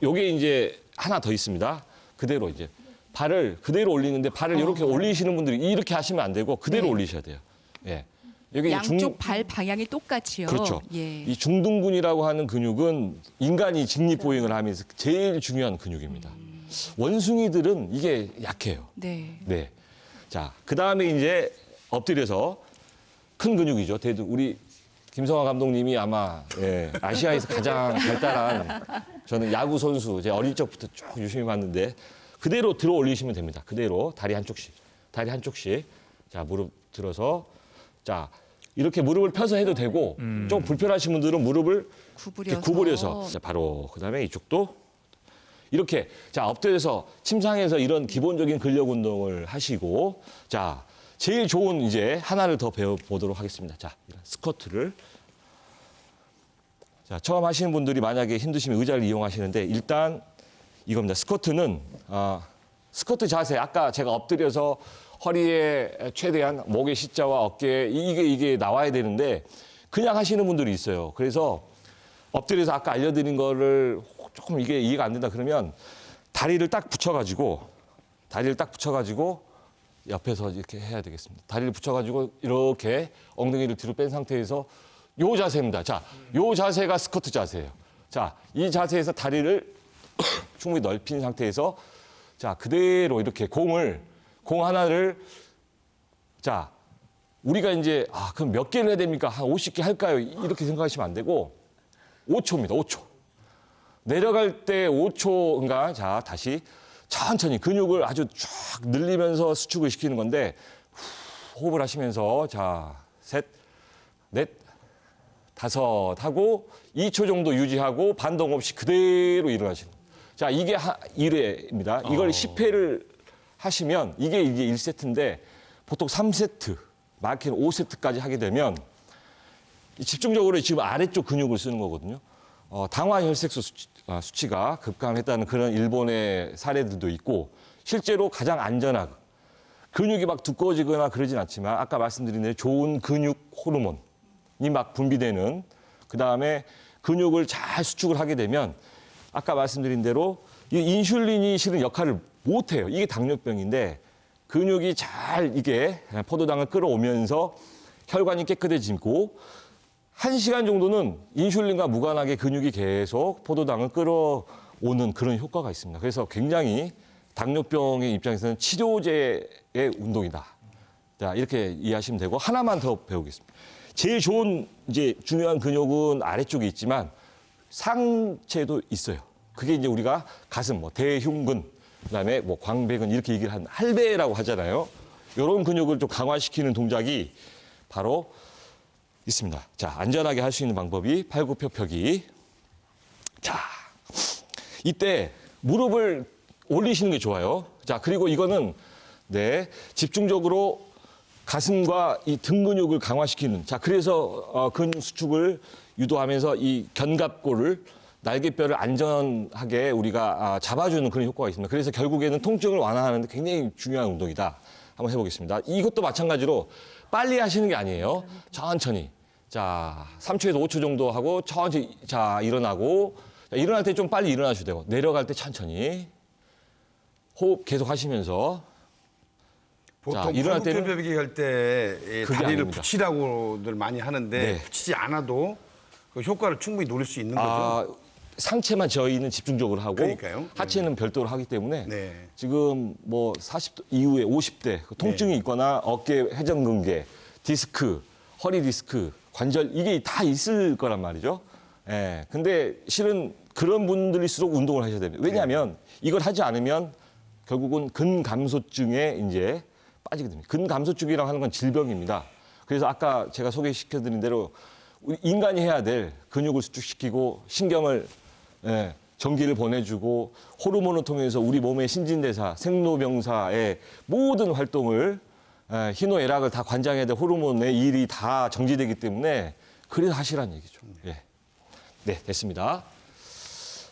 요게 이제 하나 더 있습니다. 그대로 이제 발을 그대로 올리는데 발을 이렇게 올리시는 분들이 이렇게 하시면 안 되고 그대로 네. 올리셔야 돼요. 여기 양쪽 발 방향이 똑같이요. 그렇죠. 예. 이 중둔근이라고 하는 근육은 인간이 직립보행을 하면서 제일 중요한 근육입니다. 원숭이들은 이게 약해요. 네. 자, 그 다음에 이제 엎드려서 큰 근육이죠. 우리 김성환 감독님이 아마 아시아에서 가장 발달한 저는 야구 선수 제 어릴 적부터 쭉 유심히 봤는데 그대로 들어 올리시면 됩니다. 그대로 다리 한쪽씩. 자, 무릎 들어서 자, 이렇게 무릎을 펴서 해도 되고 좀 불편하신 분들은 무릎을 이렇게 구부려서 자, 바로 그다음에 이쪽도 이렇게 자, 엎드려서 침상에서 이런 기본적인 근력 운동을 하시고 자, 제일 좋은 이제 하나를 더 배워보도록 하겠습니다. 자, 이런 스쿼트를 자, 처음 하시는 분들이 만약에 힘드시면 의자를 이용하시는데 일단 이겁니다. 스쿼트는 스쿼트 자세 아까 제가 엎드려서 허리에 최대한 목의 C자와 어깨에 이게 나와야 되는데 그냥 하시는 분들이 있어요. 그래서 엎드려서 아까 알려드린 거를 조금 이게 이해가 안 된다 그러면 다리를 딱 붙여가지고 옆에서 이렇게 해야 되겠습니다. 다리를 붙여가지고 이렇게 엉덩이를 뒤로 뺀 상태에서 요 자세입니다. 자, 요 자세가 스쿼트 자세예요. 자, 이 자세에서 다리를 충분히 넓힌 상태에서 자, 그대로 이렇게 공 하나를 자, 우리가 이제 그럼 몇 개를 해야 됩니까? 한 50개 할까요? 이렇게 생각하시면 안 되고 5초입니다. 5초. 내려갈 때 5초인가? 자, 다시 천천히 근육을 아주 쫙 늘리면서 수축을 시키는 건데 호흡을 하시면서 자, 셋, 넷, 다섯 하고 2초 정도 유지하고 반동 없이 그대로 일어나시는 거예요. 자, 이게 1회입니다. 이걸 10회를 하시면 이게 1세트인데 보통 3세트, 많게는 5세트까지 하게 되면 집중적으로 지금 아래쪽 근육을 쓰는 거거든요. 당화 혈색소 수치가 급감했다는 그런 일본의 사례들도 있고 실제로 가장 안전하고 근육이 막 두꺼워지거나 그러진 않지만 아까 말씀드린 대로 좋은 근육 호르몬이 막 분비되는 그다음에 근육을 잘 수축을 하게 되면 아까 말씀드린 대로 이 인슐린이 실은 역할을 못해요. 이게 당뇨병인데 근육이 잘 이게 포도당을 끌어오면서 혈관이 깨끗해지고 1시간 정도는 인슐린과 무관하게 근육이 계속 포도당을 끌어오는 그런 효과가 있습니다. 그래서 굉장히 당뇨병의 입장에서는 치료제의 운동이다. 자, 이렇게 이해하시면 되고 하나만 더 배우겠습니다. 제일 좋은 이제 중요한 근육은 아래쪽에 있지만 상체도 있어요. 그게 이제 우리가 가슴, 대흉근, 그다음에 광배근 이렇게 얘기를 하는 할배라고 하잖아요. 이런 근육을 좀 강화시키는 동작이 바로 있습니다. 자, 안전하게 할 수 있는 방법이 팔굽혀펴기. 자, 이때 무릎을 올리시는 게 좋아요. 자, 그리고 이거는 집중적으로 가슴과 이 등 근육을 강화시키는. 자, 그래서 근육 수축을 유도하면서 이 견갑골을 날개뼈를 안전하게 우리가 잡아주는 그런 효과가 있습니다. 그래서 결국에는 통증을 완화하는 데 굉장히 중요한 운동이다. 한번 해보겠습니다. 이것도 마찬가지로 빨리 하시는 게 아니에요. 천천히. 자, 3초에서 5초 정도 하고 천천히 자 일어나고 자, 일어날 때 좀 빨리 일어나셔도 되고 내려갈 때 천천히 호흡 계속 하시면서 보통 자, 일어날 때는 팔굽혀펴기 할 때 그게 다리를 아닙니다. 붙이라고들 많이 하는데 네. 붙이지 않아도 그 효과를 충분히 노릴 수 있는 거죠. 상체만 저희는 집중적으로 하고 그러니까요. 하체는 별도로 하기 때문에 네. 지금 뭐 40대 이후에 50대 통증이 있거나 어깨 회전근개, 디스크, 허리 디스크, 관절 이게 다 있을 거란 말이죠. 예. 근데 실은 그런 분들일수록 운동을 하셔야 됩니다. 왜냐하면 이걸 하지 않으면 결국은 근감소증에 이제 빠지게 됩니다. 근감소증이라고 하는 건 질병입니다. 그래서 아까 제가 소개시켜드린 대로 우리 인간이 해야 될 근육을 수축시키고 신경을 전기를 보내주고 호르몬을 통해서 우리 몸의 신진대사, 생로병사의 모든 활동을 희노애락을 다 관장해야 될 호르몬의 일이 다 정지되기 때문에 그래서 하시라는 얘기죠. 예. 네, 됐습니다.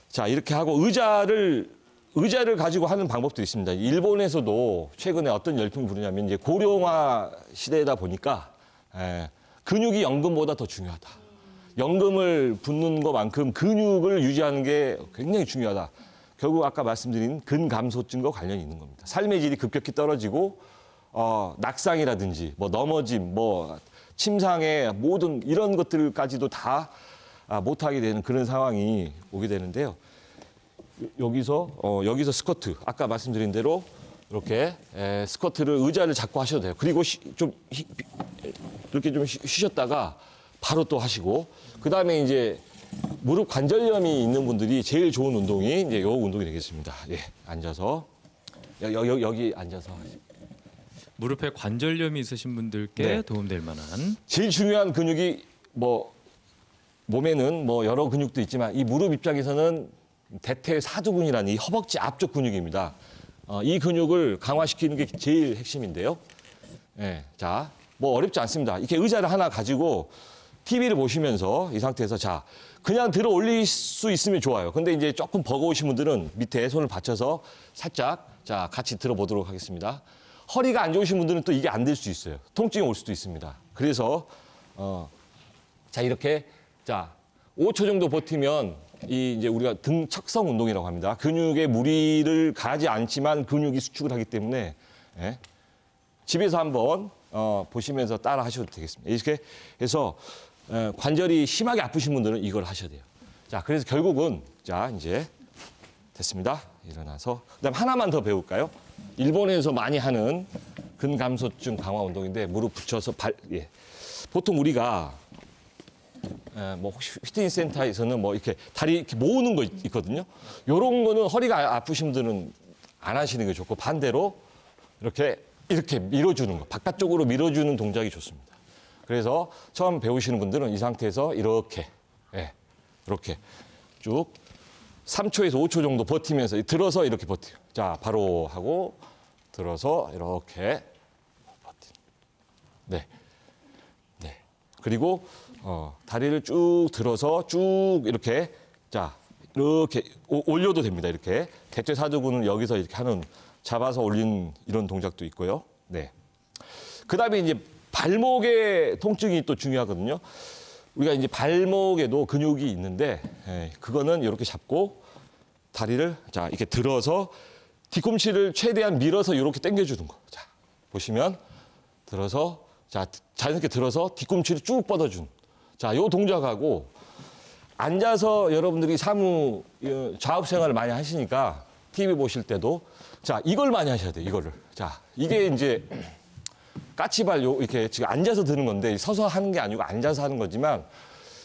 자, 이렇게 하고 의자를 가지고 하는 방법도 있습니다. 일본에서도 최근에 어떤 열풍이 부르냐면 이제 고령화 시대다 보니까 근육이 연금보다 더 중요하다. 연금을 붓는 것만큼 근육을 유지하는 게 굉장히 중요하다. 결국 아까 말씀드린 근감소증과 관련이 있는 겁니다. 삶의 질이 급격히 떨어지고 낙상이라든지 뭐 넘어짐, 뭐 침상의 모든 이런 것들까지도 다 못하게 되는 그런 상황이 오게 되는데요. 여기서 스쿼트 아까 말씀드린 대로 이렇게 스쿼트를 의자를 잡고 하셔도 돼요. 그리고 이렇게 좀 쉬셨다가 바로 또 하시고 그다음에 이제 무릎 관절염이 있는 분들이 제일 좋은 운동이 이제 요 운동이 되겠습니다. 예, 앉아서 여기 앉아서 무릎에 관절염이 있으신 분들께 네. 도움될 만한 제일 중요한 근육이 뭐 몸에는 뭐 여러 근육도 있지만 이 무릎 입장에서는 대퇴사두근이라는 이 허벅지 앞쪽 근육입니다. 이 근육을 강화시키는 게 제일 핵심인데요. 예, 자, 뭐 어렵지 않습니다. 이렇게 의자를 하나 가지고 TV를 보시면서 이 상태에서 자, 그냥 들어 올릴 수 있으면 좋아요. 근데 이제 조금 버거우신 분들은 밑에 손을 받쳐서 살짝 자, 같이 들어보도록 하겠습니다. 허리가 안 좋으신 분들은 또 이게 안 될 수 있어요. 통증이 올 수도 있습니다. 그래서 자, 이렇게 자, 5초 정도 버티면 이제 우리가 등 척성 운동이라고 합니다. 근육에 무리를 가지 않지만 근육이 수축을 하기 때문에 예. 집에서 한번 보시면서 따라 하셔도 되겠습니다. 이렇게 해서 관절이 심하게 아프신 분들은 이걸 하셔야 돼요. 자, 그래서 결국은 자, 이제 됐습니다. 일어나서 그다음 하나만 더 배울까요? 일본에서 많이 하는 근감소증 강화 운동인데 무릎 붙여서 예. 보통 우리가 뭐 피트니스 센터에서는 뭐 이렇게 다리 이렇게 모으는 거 있거든요. 요런 거는 허리가 아프신 분들은 안 하시는 게 좋고 반대로 이렇게 밀어주는 거, 바깥쪽으로 밀어주는 동작이 좋습니다. 그래서 처음 배우시는 분들은 이 상태에서 이렇게 쭉 3초에서 5초 정도 버티면서 들어서 이렇게 버텨요. 자, 바로 하고 들어서 이렇게 버텨. 네. 그리고 다리를 쭉 들어서 쭉 이렇게 자 이렇게 올려도 됩니다. 이렇게 대퇴사두근은 여기서 이렇게 하는 잡아서 올리는 이런 동작도 있고요. 네. 그다음에 이제 발목의 통증이 또 중요하거든요. 우리가 이제 발목에도 근육이 있는데 그거는 이렇게 잡고 다리를 자 이렇게 들어서 뒤꿈치를 최대한 밀어서 이렇게 당겨주는 거. 자 보시면 들어서 자 자연스럽게 들어서 뒤꿈치를 쭉 뻗어주는. 자, 요 동작하고 앉아서 여러분들이 사무 좌업 생활을 많이 하시니까 TV 보실 때도 자, 이걸 많이 하셔야 돼요. 이거를. 자, 이게 이제 까치발 이렇게 지금 앉아서 드는 건데 서서 하는 게 아니고 앉아서 하는 거지만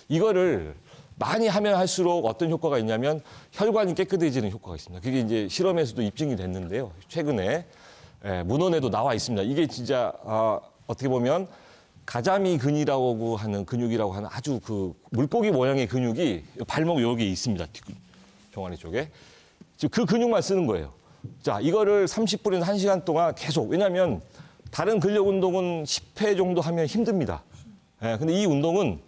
이거를 많이 하면 할수록 어떤 효과가 있냐면 혈관이 깨끗해지는 효과가 있습니다. 그게 이제 실험에서도 입증이 됐는데요. 최근에 문헌에도 나와 있습니다. 이게 진짜 어떻게 보면 가자미 근이라고 하는 근육이라고 하는 아주 그 물고기 모양의 근육이 발목 여기에 있습니다. 종아리 쪽에. 지금 그 근육만 쓰는 거예요. 자, 이거를 30분에서 1시간 동안 계속. 왜냐하면 다른 근력 운동은 10회 정도 하면 힘듭니다. 예, 근데 이 운동은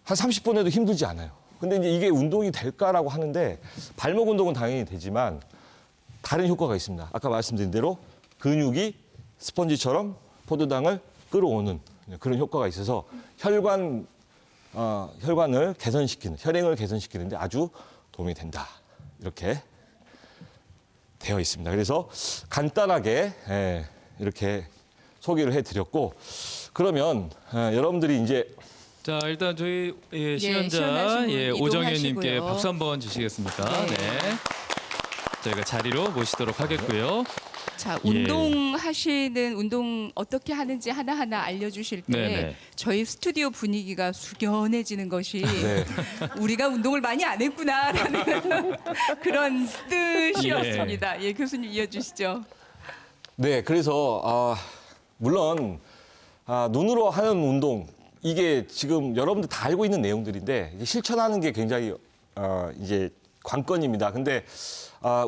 한 30분 해도 힘들지 않아요. 근데 이제 이게 운동이 될까라고 하는데 발목 운동은 당연히 되지만 다른 효과가 있습니다. 아까 말씀드린 대로 근육이 스펀지처럼 포도당을 끌어오는 그런 효과가 있어서 혈관을 개선시키는, 혈행을 개선시키는데 아주 도움이 된다. 이렇게 되어 있습니다. 그래서 간단하게 이렇게 소개를 해드렸고 그러면 여러분들이 이제 자, 일단 저희 시연하신 시연자 분 오정현님께 이동하시고요. 박수 한번 주시겠습니까? 네. 네. 저희가 자리로 모시도록 하겠고요. 자, 예. 운동하시는 운동 어떻게 하는지 하나하나 알려주실 때 네네. 저희 스튜디오 분위기가 숙연해지는 것이 네. 우리가 운동을 많이 안 했구나라는 그런 뜻이었습니다. 예, 교수님 이어주시죠. 네, 그래서 물론 눈으로 하는 운동 이게 지금 여러분들 다 알고 있는 내용들인데 이게 실천하는 게 굉장히 이제 관건입니다. 근데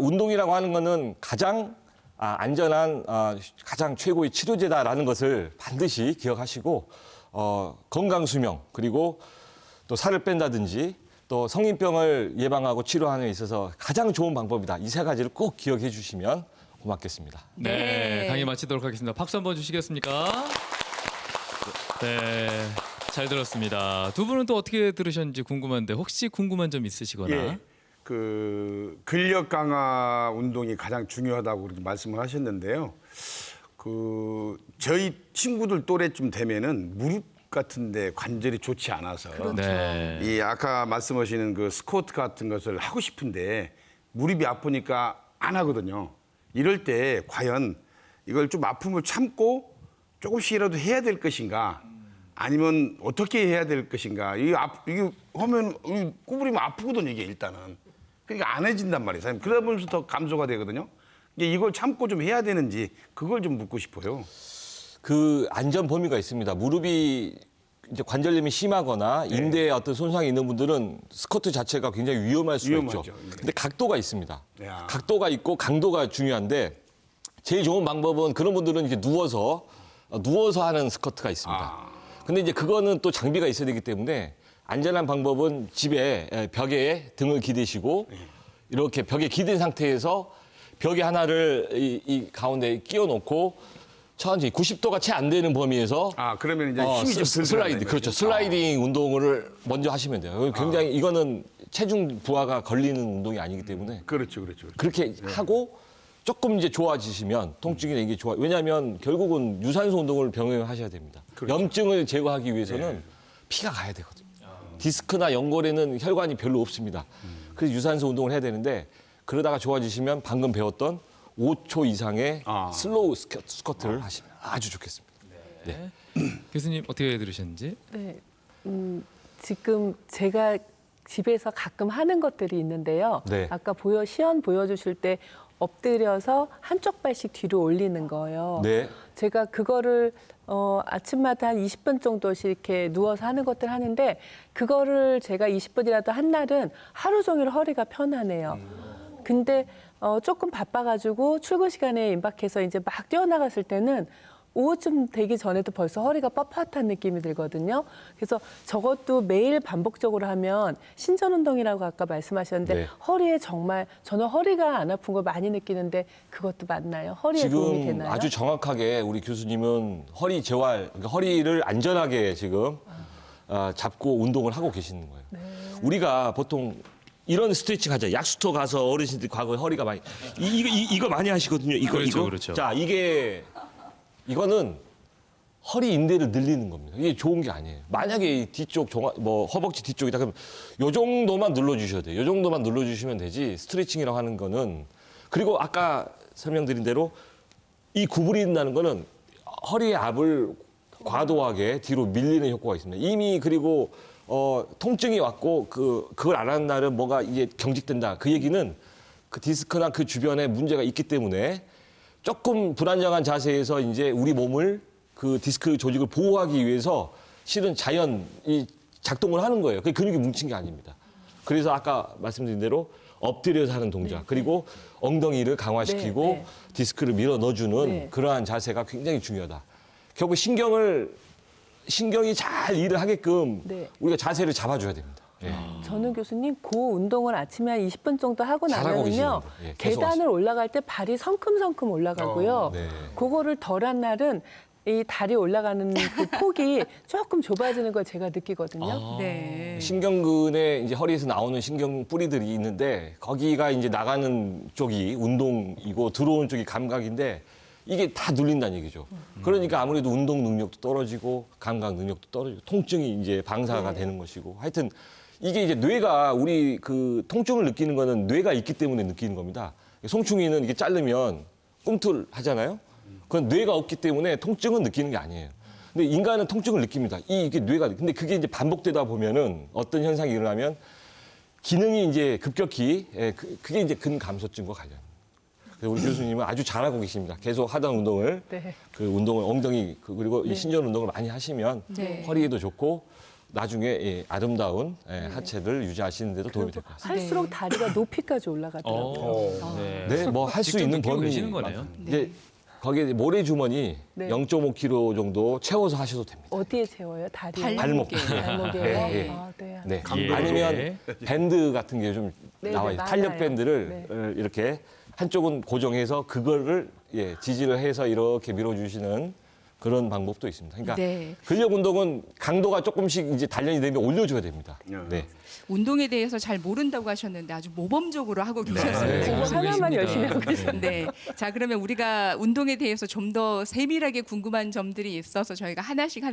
운동이라고 하는 거는 가장 안전한 가장 최고의 치료제다라는 것을 반드시 기억하시고 건강 수명 그리고 또 살을 뺀다든지 또 성인병을 예방하고 치료하는 데 있어서 가장 좋은 방법이다. 이 세 가지를 꼭 기억해 주시면 고맙겠습니다. 네, 네. 강의 마치도록 하겠습니다. 박수 한번 주시겠습니까? 네, 잘 들었습니다. 두 분은 또 어떻게 들으셨는지 궁금한데 혹시 궁금한 점 있으시거나? 예. 그 근력 강화 운동이 가장 중요하다고 그렇게 말씀을 하셨는데요. 그 저희 친구들 또래쯤 되면은 무릎 같은데 관절이 좋지 않아서 네. 이 아까 말씀하시는 그 스쿼트 같은 것을 하고 싶은데 무릎이 아프니까 안 하거든요. 이럴 때 과연 이걸 좀 아픔을 참고 조금씩이라도 해야 될 것인가? 아니면 어떻게 해야 될 것인가? 이게 하면 구부리면 아프거든요, 이게 일단은. 그러니까 안 해진단 말이에요. 사장님. 그러다 보면서 더 감소가 되거든요. 이걸 참고 좀 해야 되는지 그걸 좀 묻고 싶어요. 그 안전 범위가 있습니다. 무릎이 이제 관절염이 심하거나 인대에 어떤 손상이 있는 분들은 스쿼트 자체가 굉장히 위험할 수가 위험하죠. 있죠. 네. 근데 각도가 있습니다. 야. 각도가 있고 강도가 중요한데 제일 좋은 방법은 그런 분들은 이제 누워서 하는 스쿼트가 있습니다. 근데 이제 그거는 또 장비가 있어야 되기 때문에 안전한 방법은 집에 벽에 등을 기대시고 이렇게 벽에 기댄 상태에서 벽에 하나를 이 가운데 끼워 놓고 천천히 90도가 채 안 되는 범위에서 그러면 이제 힘이 좀 슬라이드 그렇죠. 슬라이딩 운동을 먼저 하시면 돼요. 굉장히 이거는 체중 부하가 걸리는 운동이 아니기 때문에 그렇죠. 그렇게 하고 조금 이제 좋아지시면 통증이나 이게 좋아. 왜냐하면 결국은 유산소 운동을 병행하셔야 됩니다. 그렇죠. 염증을 제거하기 위해서는 피가 가야 되거든요. 디스크나 연골에는 혈관이 별로 없습니다. 그래서 유산소 운동을 해야 되는데 그러다가 좋아지시면 방금 배웠던 5초 이상의 슬로우 스쿼트를 하시면 아주 좋겠습니다. 네. 교수님 어떻게 들으셨는지? 네. 지금 제가 집에서 가끔 하는 것들이 있는데요. 네. 아까 시연 보여주실 때 엎드려서 한쪽 발씩 뒤로 올리는 거예요. 네. 제가 그거를 아침마다 한 20분 정도씩 이렇게 누워서 하는 것들 하는데 그거를 제가 20분이라도 한 날은 하루 종일 허리가 편하네요. 근데 조금 바빠가지고 출근 시간에 임박해서 이제 막 뛰어나갔을 때는 오후쯤 되기 전에도 벌써 허리가 뻣뻣한 느낌이 들거든요. 그래서 저것도 매일 반복적으로 하면 신전운동이라고 아까 말씀하셨는데 네. 허리에 정말 저는 허리가 안 아픈 걸 많이 느끼는데 그것도 맞나요? 허리에 도움이 지금 되나요? 아주 정확하게 우리 교수님은 허리 재활, 그러니까 허리를 안전하게 지금 잡고 운동을 하고 계시는 거예요. 네. 우리가 보통 이런 스트레칭 하죠. 약수터 가서 어르신들이 과거에 허리가 많이 이거 많이 하시거든요. 이거. 그렇죠. 자, 이거는 허리 인대를 늘리는 겁니다. 이게 좋은 게 아니에요. 만약에 이 뒤쪽 허벅지 뒤쪽이다 그러면 요 정도만 눌러 주셔야 돼요. 요 정도만 눌러 주시면 되지. 스트레칭이라고 하는 거는 그리고 아까 설명드린 대로 이 구부린다는 거는 허리의 압을 과도하게 뒤로 밀리는 효과가 있습니다. 이미 그리고 통증이 왔고 그걸 안 하는 날은 뭐가 이게 경직된다. 그 얘기는 그 디스크나 그 주변에 문제가 있기 때문에 조금 불안정한 자세에서 이제 우리 몸을 그 디스크 조직을 보호하기 위해서 실은 자연이 작동을 하는 거예요. 그 근육이 뭉친 게 아닙니다. 그래서 아까 말씀드린 대로 엎드려서 하는 동작 그리고 엉덩이를 강화시키고 네, 네. 디스크를 밀어 넣어주는 네. 그러한 자세가 굉장히 중요하다. 결국 신경이 잘 일을 하게끔 네. 우리가 자세를 잡아줘야 됩니다. 예. 저는 교수님 그 운동을 아침에 한 20분 정도 하고 잘하고 나면은요 계시는데. 예, 계속 계단을 올라갈 때 발이 성큼성큼 올라가고요. 네. 그거를 덜한 날은 이 다리 올라가는 그 폭이 조금 좁아지는 걸 제가 느끼거든요. 네. 신경근에 이제 허리에서 나오는 신경 뿌리들이 있는데 거기가 이제 나가는 쪽이 운동이고 들어오는 쪽이 감각인데 이게 다 눌린다는 얘기죠. 그러니까 아무래도 운동 능력도 떨어지고 감각 능력도 떨어지고 통증이 이제 방사가 되는 것이고 하여튼 이게 이제 뇌가 우리 그 통증을 느끼는 거는 뇌가 있기 때문에 느끼는 겁니다. 송충이는 이게 자르면 꿈틀하잖아요. 그건 뇌가 없기 때문에 통증은 느끼는 게 아니에요. 근데 인간은 통증을 느낍니다. 이게 뇌가 근데 그게 이제 반복되다 보면은 어떤 현상이 일어나면 기능이 이제 급격히 그게 이제 근감소증과 관련. 그래서 우리 교수님은 아주 잘하고 계십니다. 계속 하던 운동을 네. 그 운동을 엉덩이 그리고 이 신전 운동을 많이 하시면 네. 허리에도 좋고 나중에 아름다운 하체를 유지하시는 데도 도움이 될 것 같습니다. 할수록 네. 다리가 높이까지 올라가더라고요. 네, 뭐 할 수 직접 있는 느끼고 범위 계시는 거네요. 이제 거기에 모래 주머니 네. 0.5kg 정도 채워서 하셔도 됩니다. 어디에 채워요? 다리 발목. 발목에요? 네. 아, 네. 네. 예. 아니면 밴드 같은 게 좀 네, 나와요. 네, 탄력 많아요. 밴드를 이렇게 한쪽은 고정해서 그거를 지지를 해서 이렇게 밀어주시는 그런 방법도 있습니다. 그러니까 네. 근력 운동은 강도가 조금씩 이제 단련이 되면 올려줘야 됩니다. 네. 운동에 대해서 잘 모른다고 하셨는데 아주 모범적으로 하고 계셨습니다. 네. 그거 하시고 하나만 계십니다. 열심히 하고 있어요. 네. 자, 그러면 우리가 운동에 대해서 좀 더 세밀하게 궁금한 점들이 있어서 저희가 하나씩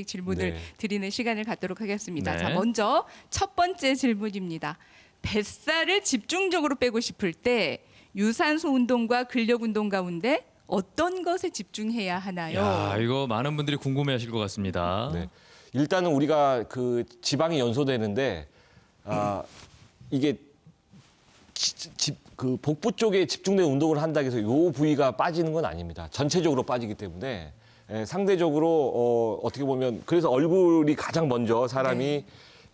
질문을 네. 드리는 시간을 갖도록 하겠습니다. 네. 자, 먼저 첫 번째 질문입니다. 뱃살을 집중적으로 빼고 싶을 때 유산소 운동과 근력 운동 가운데 어떤 것에 집중해야 하나요? 야, 이거 많은 분들이 궁금해하실 것 같습니다. 네. 일단은 우리가 그 지방이 연소되는데 이게 그 복부 쪽에 집중된 운동을 한다고 해서 요 부위가 빠지는 건 아닙니다. 전체적으로 빠지기 때문에 상대적으로 어떻게 보면 그래서 얼굴이 가장 먼저 사람이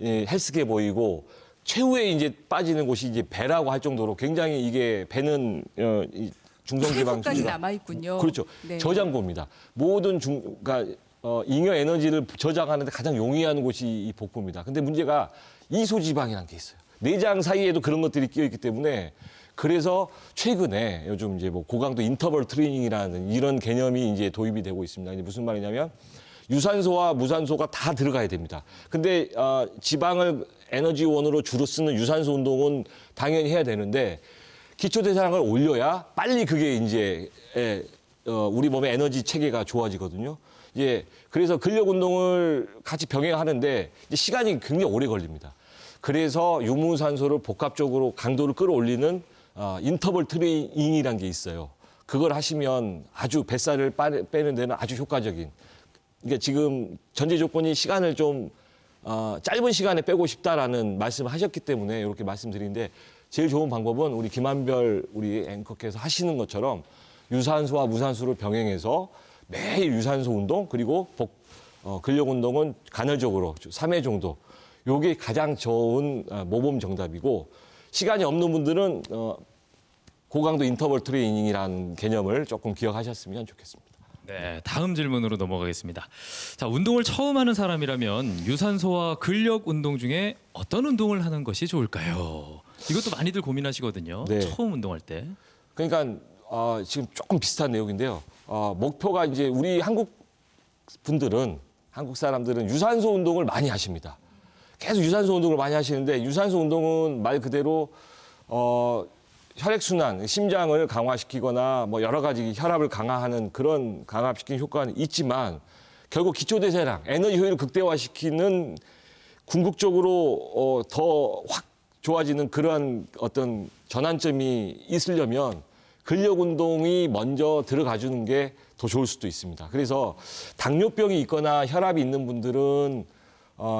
헬스케 보이고 최후에 이제 빠지는 곳이 이제 배라고 할 정도로 굉장히 이게 배는 이 중성지방 체구까지 수치가 남아 있군요. 그렇죠. 네. 저장고입니다. 모든 그러니까 잉여 에너지를 저장하는데 가장 용이한 곳이 이 복부입니다. 근데 문제가 이소지방이라는 게 있어요. 내장 사이에도 그런 것들이 끼어 있기 때문에 그래서 최근에 요즘 이제 뭐 고강도 인터벌 트레이닝이라는 이런 개념이 이제 도입이 되고 있습니다. 이게 무슨 말이냐면 유산소와 무산소가 다 들어가야 됩니다. 근데 지방을 에너지원으로 주로 쓰는 유산소 운동은 당연히 해야 되는데 기초 대사량을 올려야 빨리 그게 이제 우리 몸의 에너지 체계가 좋아지거든요. 그래서 근력 운동을 같이 병행하는데 이제 시간이 굉장히 오래 걸립니다. 그래서 유무산소를 복합적으로 강도를 끌어올리는 인터벌 트레이닝이라는 게 있어요. 그걸 하시면 아주 뱃살을 빼는 데는 아주 효과적인. 그러니까 지금 전제 조건이 시간을 좀 짧은 시간에 빼고 싶다라는 말씀을 하셨기 때문에 이렇게 말씀드리는데 제일 좋은 방법은 우리 김한별 우리 앵커께서 하시는 것처럼 유산소와 무산소를 병행해서 매일 유산소 운동 그리고 근력 운동은 간헐적으로 3회 정도. 요게 가장 좋은 모범 정답이고 시간이 없는 분들은 고강도 인터벌 트레이닝이라는 개념을 조금 기억하셨으면 좋겠습니다. 네, 다음 질문으로 넘어가겠습니다. 자, 운동을 처음 하는 사람이라면 유산소와 근력 운동 중에 어떤 운동을 하는 것이 좋을까요? 이것도 많이들 고민하시거든요. 네. 처음 운동할 때. 그러니까 지금 조금 비슷한 내용인데요. 목표가 이제 우리 한국 사람들은 유산소 운동을 많이 하십니다. 계속 유산소 운동을 많이 하시는데 유산소 운동은 말 그대로 혈액순환, 심장을 강화시키거나 뭐 여러 가지 혈압을 강화하는 그런 강압시키는 효과는 있지만 결국 기초대사량, 에너지 효율을 극대화시키는 궁극적으로 더 확 좋아지는 그러한 어떤 전환점이 있으려면 근력 운동이 먼저 들어가 주는 게 더 좋을 수도 있습니다. 그래서 당뇨병이 있거나 혈압이 있는 분들은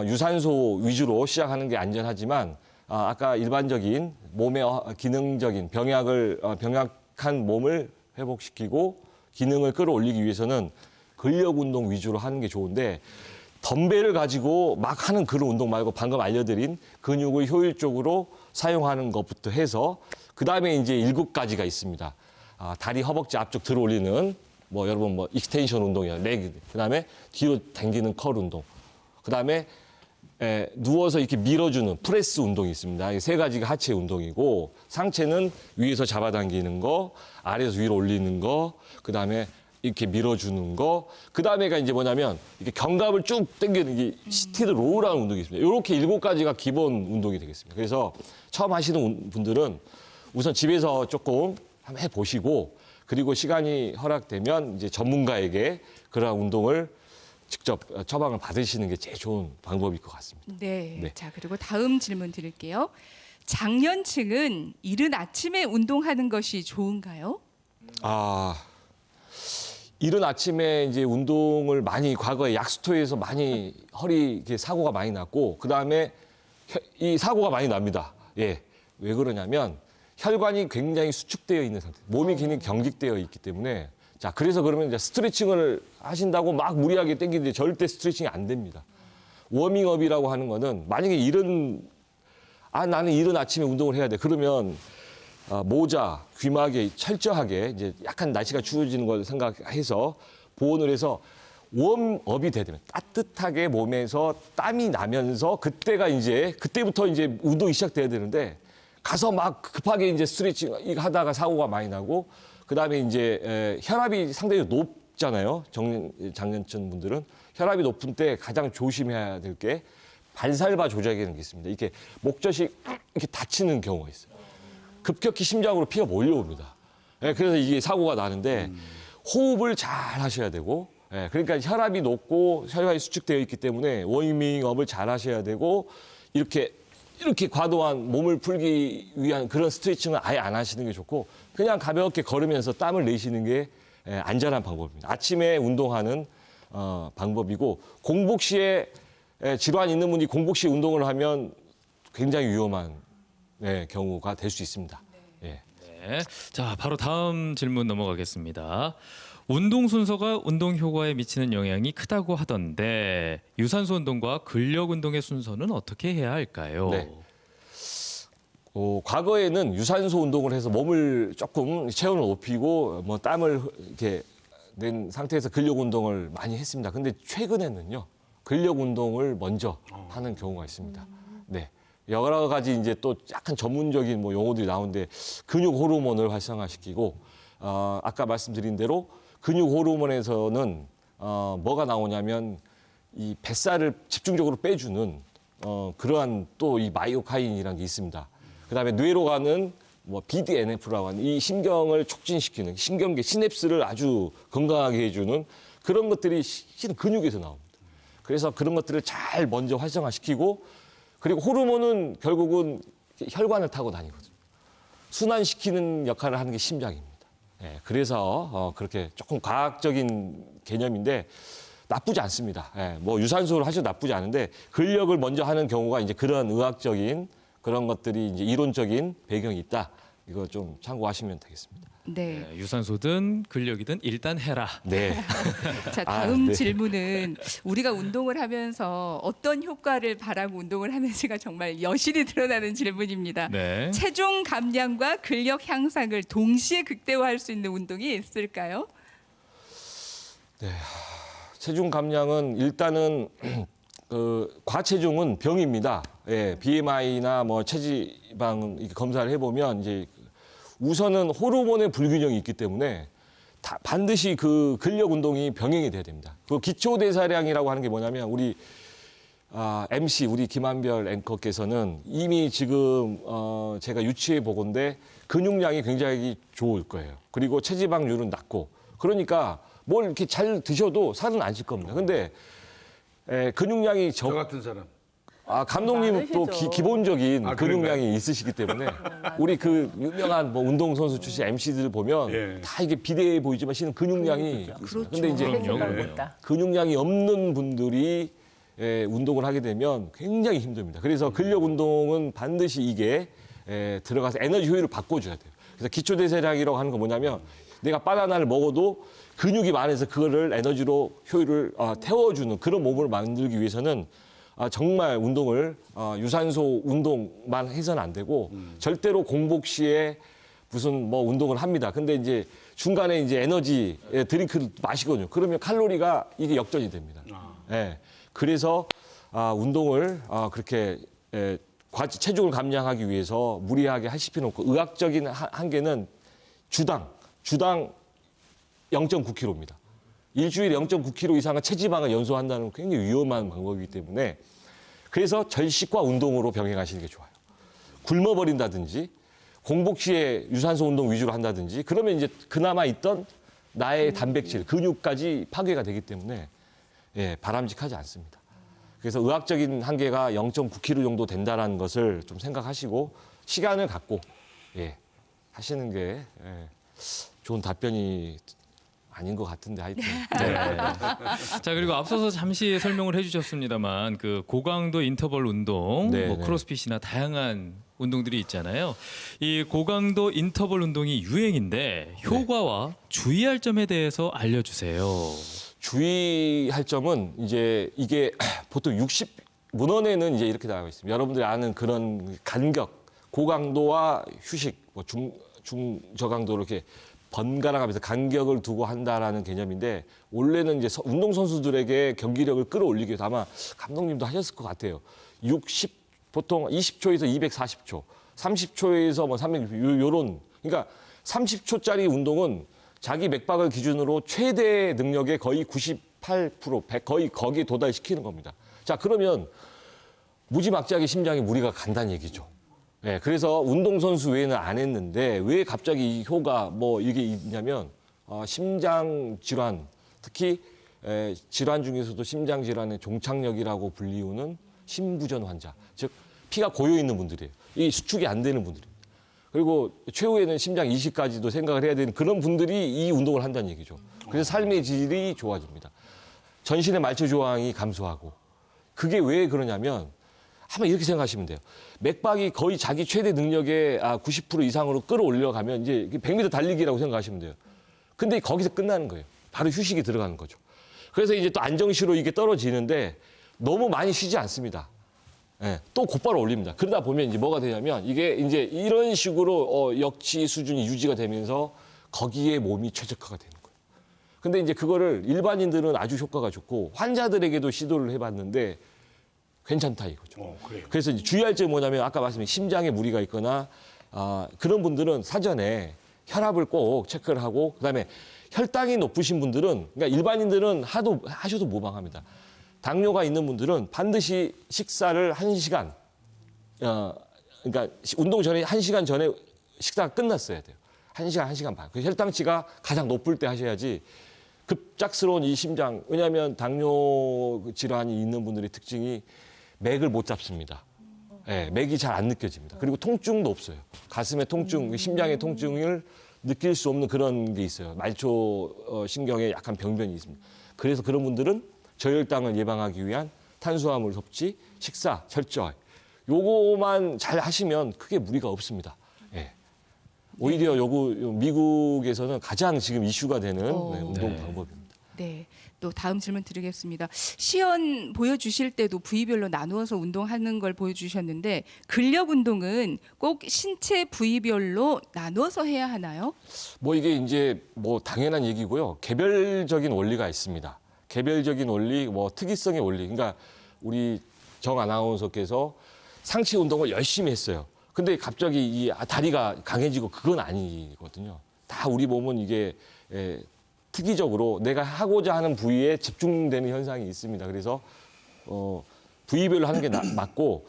유산소 위주로 시작하는 게 안전하지만 아까 일반적인 몸의 기능적인 병약한 몸을 회복시키고 기능을 끌어올리기 위해서는 근력 운동 위주로 하는 게 좋은데 덤벨을 가지고 막 하는 그런 운동 말고 방금 알려드린 근육을 효율적으로 사용하는 것부터 해서 그다음에 이제 7가지가 있습니다. 다리 허벅지 앞쪽 들어 올리는 뭐 여러분 뭐 익스텐션 운동이야. 레그. 그다음에 뒤로 당기는 컬 운동. 그다음에 누워서 이렇게 밀어주는 프레스 운동이 있습니다. 이 3가지가 하체 운동이고 상체는 위에서 잡아당기는 거, 아래에서 위로 올리는 거, 그다음에 이렇게 밀어주는 거, 그다음에가 이제 뭐냐면 이렇게 견갑을 쭉 당기는 게 시티드 로우라는 운동이 있습니다. 이렇게 7가지가 기본 운동이 되겠습니다. 그래서 처음 하시는 분들은 우선 집에서 조금 한번 해보시고 그리고 시간이 허락되면 이제 전문가에게 그러한 운동을 직접 처방을 받으시는 게 제일 좋은 방법일 것 같습니다. 네. 네. 자, 그리고 다음 질문 드릴게요. 장년층은 이른 아침에 운동하는 것이 좋은가요? 이른 아침에 이제 운동을 많이 과거에 약수터에서 많이 허리 이렇게 사고가 많이 났고 그다음에 이 사고가 많이 납니다. 예. 왜 그러냐면 혈관이 굉장히 수축되어 있는 상태. 몸이 굉장히 경직되어 있기 때문에 자, 그래서 그러면 이제 스트레칭을 하신다고 막 무리하게 당기는데 절대 스트레칭이 안 됩니다. 워밍업이라고 하는 거는 만약에 나는 이른 아침에 운동을 해야 돼. 그러면 모자, 귀마개 철저하게 이제 약간 날씨가 추워지는 걸 생각해서 보온을 해서 웜업이 돼야 됩니다. 따뜻하게 몸에서 땀이 나면서 그때부터 이제 운동이 시작돼야 되는데 가서 막 급하게 이제 스트레칭 하다가 사고가 많이 나고 그다음에 이제 혈압이 상당히 높잖아요. 장년층 분들은 혈압이 높은 때 가장 조심해야 될 게 발살바 조작이라는 게 있습니다. 이렇게 목젖이 이렇게 다치는 경우가 있어요. 급격히 심장으로 피가 몰려옵니다. 그래서 이게 사고가 나는데 호흡을 잘 하셔야 되고 그러니까 혈압이 높고 혈관이 수축되어 있기 때문에 워밍업을 잘 하셔야 되고 이렇게 과도한 몸을 풀기 위한 그런 스트레칭은 아예 안 하시는 게 좋고 그냥 가볍게 걸으면서 땀을 내쉬는 게 안전한 방법입니다. 아침에 운동하는 방법이고 공복 시에 질환 있는 분이 공복 시에 운동을 하면 굉장히 위험한 경우가 될 수 있습니다. 예. 네. 자, 바로 다음 질문 넘어가겠습니다. 운동 순서가 운동 효과에 미치는 영향이 크다고 하던데 유산소 운동과 근력 운동의 순서는 어떻게 해야 할까요? 네. 과거에는 유산소 운동을 해서 몸을 조금 체온을 높이고 뭐 땀을 이렇게 낸 상태에서 근력 운동을 많이 했습니다. 근데 최근에는요 근력 운동을 먼저 하는 경우가 있습니다. 네. 여러 가지 이제 또 약간 전문적인 뭐 용어들이 나오는데 근육 호르몬을 활성화시키고 아까 말씀드린 대로 근육 호르몬에서는 뭐가 나오냐면 이 뱃살을 집중적으로 빼주는 그러한 또 이 마이오카인이라는 게 있습니다. 그다음에 뇌로 가는 뭐 BDNF라고 하는 이 신경을 촉진시키는 신경계 시냅스를 아주 건강하게 해주는 그런 것들이 실은 근육에서 나옵니다. 그래서 그런 것들을 잘 먼저 활성화시키고 그리고 호르몬은 결국은 혈관을 타고 다니거든요. 순환시키는 역할을 하는 게 심장입니다. 그래서 그렇게 조금 과학적인 개념인데 나쁘지 않습니다. 뭐 유산소를 하셔도 나쁘지 않은데 근력을 먼저 하는 경우가 이제 그런 의학적인 그런 것들이 이제 이론적인 배경이 있다. 이거 좀 참고하시면 되겠습니다. 네. 네, 유산소든 근력이든 일단 해라. 네. 자, 다음 네. 질문은 우리가 운동을 하면서 어떤 효과를 바라고 운동을 하는지가 정말 여실히 드러나는 질문입니다. 네. 체중 감량과 근력 향상을 동시에 극대화할 수 있는 운동이 있을까요? 체중 감량은 일단은 과체중은 병입니다. BMI나 뭐 체지방 이렇게 검사를 해보면 이제 우선은 호르몬의 불균형이 있기 때문에 반드시 그 근력 운동이 병행이 돼야 됩니다. 그 기초 대사량이라고 하는 게 뭐냐면 우리 MC 우리 김한별 앵커께서는 이미 지금 제가 유추해 보건데 근육량이 굉장히 좋을 거예요. 그리고 체지방률은 낮고 그러니까 뭘 이렇게 잘 드셔도 살은 안 찔 겁니다. 근데 근육량이 저 같은 사람. 감독님은 또 많으시죠. 기본적인 그런가요? 근육량이 있으시기 때문에 우리 그 유명한 뭐 운동선수 출신 MC들 보면 예. 다 이게 비대해 보이지만 실은 근육량이 있습니다. 그렇죠. 근데 이제 그럼요. 못다. 근육량이 없는 분들이 운동을 하게 되면 굉장히 힘듭니다. 그래서 근력 운동은 반드시 이게 들어가서 에너지 효율을 바꿔줘야 돼요. 그래서 기초대사량이라고 하는 건 뭐냐면 내가 바나나를 먹어도 근육이 많아서 그거를 에너지로 효율을 태워주는 그런 몸을 만들기 위해서는 정말 운동을 유산소 운동만 해서는 안 되고 절대로 공복 시에 무슨 뭐 운동을 합니다. 근데 이제 중간에 이제 에너지 드링크를 마시거든요. 그러면 칼로리가 이게 역전이 됩니다. 예. 그래서 운동을 그렇게 체중을 감량하기 위해서 무리하게 하실 필요는 없고 의학적인 한계는 주당 0.9kg입니다. 일주일에 0.9kg 이상의 체지방을 연소한다는 굉장히 위험한 방법이기 때문에 그래서 절식과 운동으로 병행하시는 게 좋아요. 굶어버린다든지 공복 시에 유산소 운동 위주로 한다든지 그러면 이제 그나마 있던 나의 단백질, 근육까지 파괴가 되기 때문에 바람직하지 않습니다. 그래서 의학적인 한계가 0.9kg 정도 된다는 것을 좀 생각하시고 시간을 갖고 하시는 게 좋은 답변이 아닌 것 같은데 하여튼. 자, 그리고 앞서서 잠시 설명을 해주셨습니다만 그 고강도 인터벌 운동, 네, 뭐 네. 크로스핏이나 다양한 운동들이 있잖아요. 이 고강도 인터벌 운동이 유행인데 효과와 주의할 점에 대해서 알려주세요. 주의할 점은 이제 이게 보통 문헌에는 이제 이렇게 나와 있습니다. 여러분들이 아는 그런 간격, 고강도와 휴식, 뭐 중저강도로 이렇게 번갈아가면서 간격을 두고 한다라는 개념인데 원래는 이제 운동 선수들에게 경기력을 끌어올리기 위해서 아마 감독님도 하셨을 것 같아요. 보통 20초에서 240초, 30초에서 뭐 300초 요런 그러니까 30초짜리 운동은 자기 맥박을 기준으로 최대 능력의 거의 98%, 100 거의 거기에 도달시키는 겁니다. 자, 그러면 무지막지하게 심장에 무리가 간다는 얘기죠. 네, 그래서 운동선수 외에는 안 했는데 왜 갑자기 이 효가 뭐 이게 있냐면 심장 질환, 특히 질환 중에서도 심장 질환의 종착역이라고 불리우는 심부전 환자, 즉 피가 고여 있는 분들이에요. 이 수축이 안 되는 분들입니다. 그리고 최후에는 심장 이식까지도 생각을 해야 되는 그런 분들이 이 운동을 한다는 얘기죠. 그래서 삶의 질이 좋아집니다. 전신의 말초 조항이 감소하고 그게 왜 그러냐면 한번 이렇게 생각하시면 돼요. 맥박이 거의 자기 최대 능력의 90% 이상으로 끌어올려가면 이제 100m 달리기라고 생각하시면 돼요. 근데 거기서 끝나는 거예요. 바로 휴식이 들어가는 거죠. 그래서 이제 또 안정시로 이게 떨어지는데 너무 많이 쉬지 않습니다. 또 곧바로 올립니다. 그러다 보면 이제 뭐가 되냐면 이게 이제 이런 식으로 역치 수준이 유지가 되면서 거기에 몸이 최적화가 되는 거예요. 근데 이제 그거를 일반인들은 아주 효과가 좋고 환자들에게도 시도를 해봤는데 괜찮다 이거죠. 그래서 이제 주의할 점이 뭐냐면 아까 말씀드린 심장에 무리가 있거나 그런 분들은 사전에 혈압을 꼭 체크를 하고 그다음에 혈당이 높으신 분들은 그러니까 일반인들은 하셔도 무방합니다. 당뇨가 있는 분들은 반드시 식사를 1시간 그러니까 운동 전에 1시간 전에 식사가 끝났어야 돼요. 1시간 반. 그 혈당치가 가장 높을 때 하셔야지 급작스러운 이 심장 왜냐하면 당뇨 질환이 있는 분들의 특징이 맥을 못 잡습니다. 맥이 잘 안 느껴집니다. 그리고 통증도 없어요. 가슴의 통증, 심장의 통증을 느낄 수 없는 그런 게 있어요. 말초 신경에 약간 병변이 있습니다. 그래서 그런 분들은 저혈당을 예방하기 위한 탄수화물 섭취, 식사, 철저히 요거만 잘 하시면 크게 무리가 없습니다. 오히려 미국에서는 가장 지금 이슈가 되는 운동 방법입니다. 네. 또 다음 질문 드리겠습니다. 시연 보여주실 때도 부위별로 나누어서 운동하는 걸 보여주셨는데 근력 운동은 꼭 신체 부위별로 나누어서 해야 하나요? 뭐 이게 이제 뭐 당연한 얘기고요. 개별적인 원리가 있습니다. 개별적인 원리, 뭐 특이성의 원리. 그러니까 우리 정 아나운서께서 상체 운동을 열심히 했어요. 근데 갑자기 이 다리가 강해지고 그건 아니거든요. 다 우리 몸은 이게 특이적으로 내가 하고자 하는 부위에 집중되는 현상이 있습니다. 그래서 부위별로 하는 게 맞고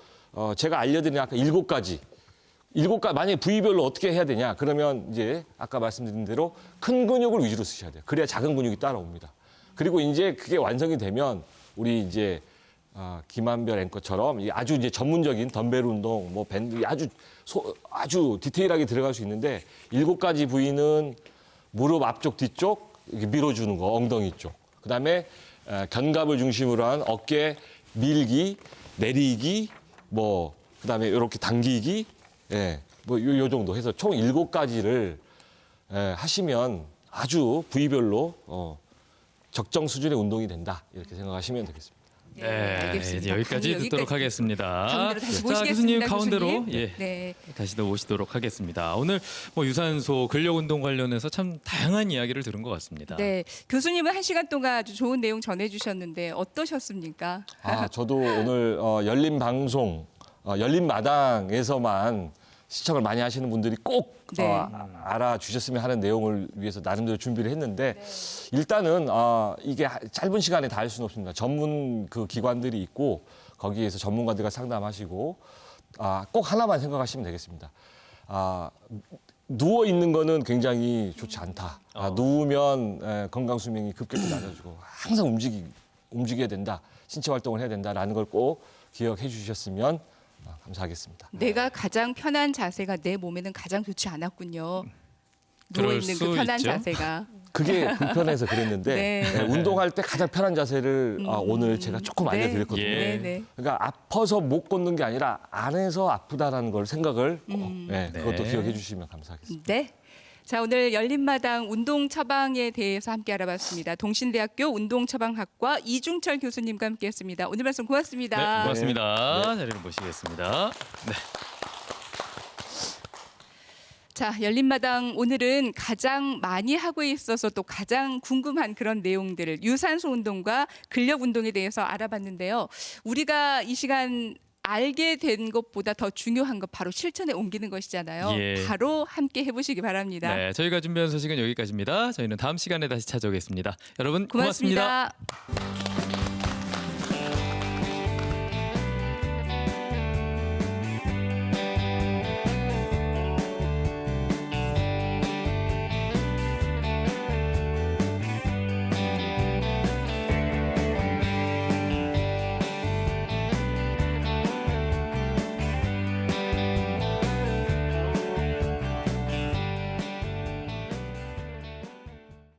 제가 알려드린 아까 7가지 만약에 부위별로 어떻게 해야 되냐 그러면 이제 아까 말씀드린 대로 큰 근육을 위주로 쓰셔야 돼요. 그래야 작은 근육이 따라옵니다. 그리고 이제 그게 완성이 되면 우리 이제 김한별 앵커처럼 아주 이제 전문적인 덤벨 운동, 뭐 밴드 아주 디테일하게 들어갈 수 있는데 7가지 부위는 무릎 앞쪽 뒤쪽 이렇게 밀어주는 거 엉덩이 쪽. 그다음에 견갑을 중심으로 한 어깨 밀기, 내리기, 뭐 그다음에 이렇게 당기기, 뭐 요 정도 해서 총 7가지를 하시면 아주 부위별로 적정 수준의 운동이 된다 이렇게 생각하시면 되겠습니다. 네, 알겠습니다. 이제 여기까지 오늘 듣도록 여기까지. 하겠습니다. 가운데로 다시 자, 모시겠습니다. 교수님 가운데로 교수님. 예, 네. 다시 더 모시도록 하겠습니다. 오늘 뭐 유산소, 근력 운동 관련해서 참 다양한 이야기를 들은 것 같습니다. 네, 교수님은 1시간 동안 아주 좋은 내용 전해주셨는데 어떠셨습니까? 저도 오늘 열린 방송, 열린 마당에서만 시청을 많이 하시는 분들이 꼭 네. 알아주셨으면 하는 내용을 위해서 나름대로 준비를 했는데 일단은 이게 짧은 시간에 다 할 수는 없습니다. 전문 그 기관들이 있고 거기에서 전문가들과 상담하시고 꼭 하나만 생각하시면 되겠습니다. 누워 있는 거는 굉장히 좋지 않다. 누우면 건강 수명이 급격히 낮아지고 항상 움직여야 된다. 신체 활동을 해야 된다라는 걸 꼭 기억해 주셨으면 감사하겠습니다. 내가 가장 편한 자세가 내 몸에는 가장 좋지 않았군요. 누워 그럴 있는 수 그 편한 있죠. 자세가. 그게 불편해서 그랬는데 네. 운동할 때 가장 편한 자세를 오늘 제가 조금 네. 알려드렸거든요. 예. 네. 그러니까 아파서 못 걷는 게 아니라 안에서 아프다라는 걸 생각을 꼭 그것도 네. 기억해 주시면 감사하겠습니다. 네. 자, 오늘 열린마당 운동 처방에 대해서 함께 알아봤습니다. 동신대학교 운동처방학과 이중철 교수님과 함께했습니다. 오늘 말씀 고맙습니다. 네, 고맙습니다. 네. 자리를 모시겠습니다. 네. 자, 열린마당 오늘은 가장 많이 하고 있어서 또 가장 궁금한 그런 내용들을 유산소 운동과 근력 운동에 대해서 알아봤는데요. 우리가 이 시간 알게 된 것보다 더 중요한 것 바로 실천에 옮기는 것이잖아요. 예. 바로 함께 해보시기 바랍니다. 네, 저희가 준비한 소식은 여기까지입니다. 저희는 다음 시간에 다시 찾아오겠습니다. 여러분 고맙습니다. 고맙습니다.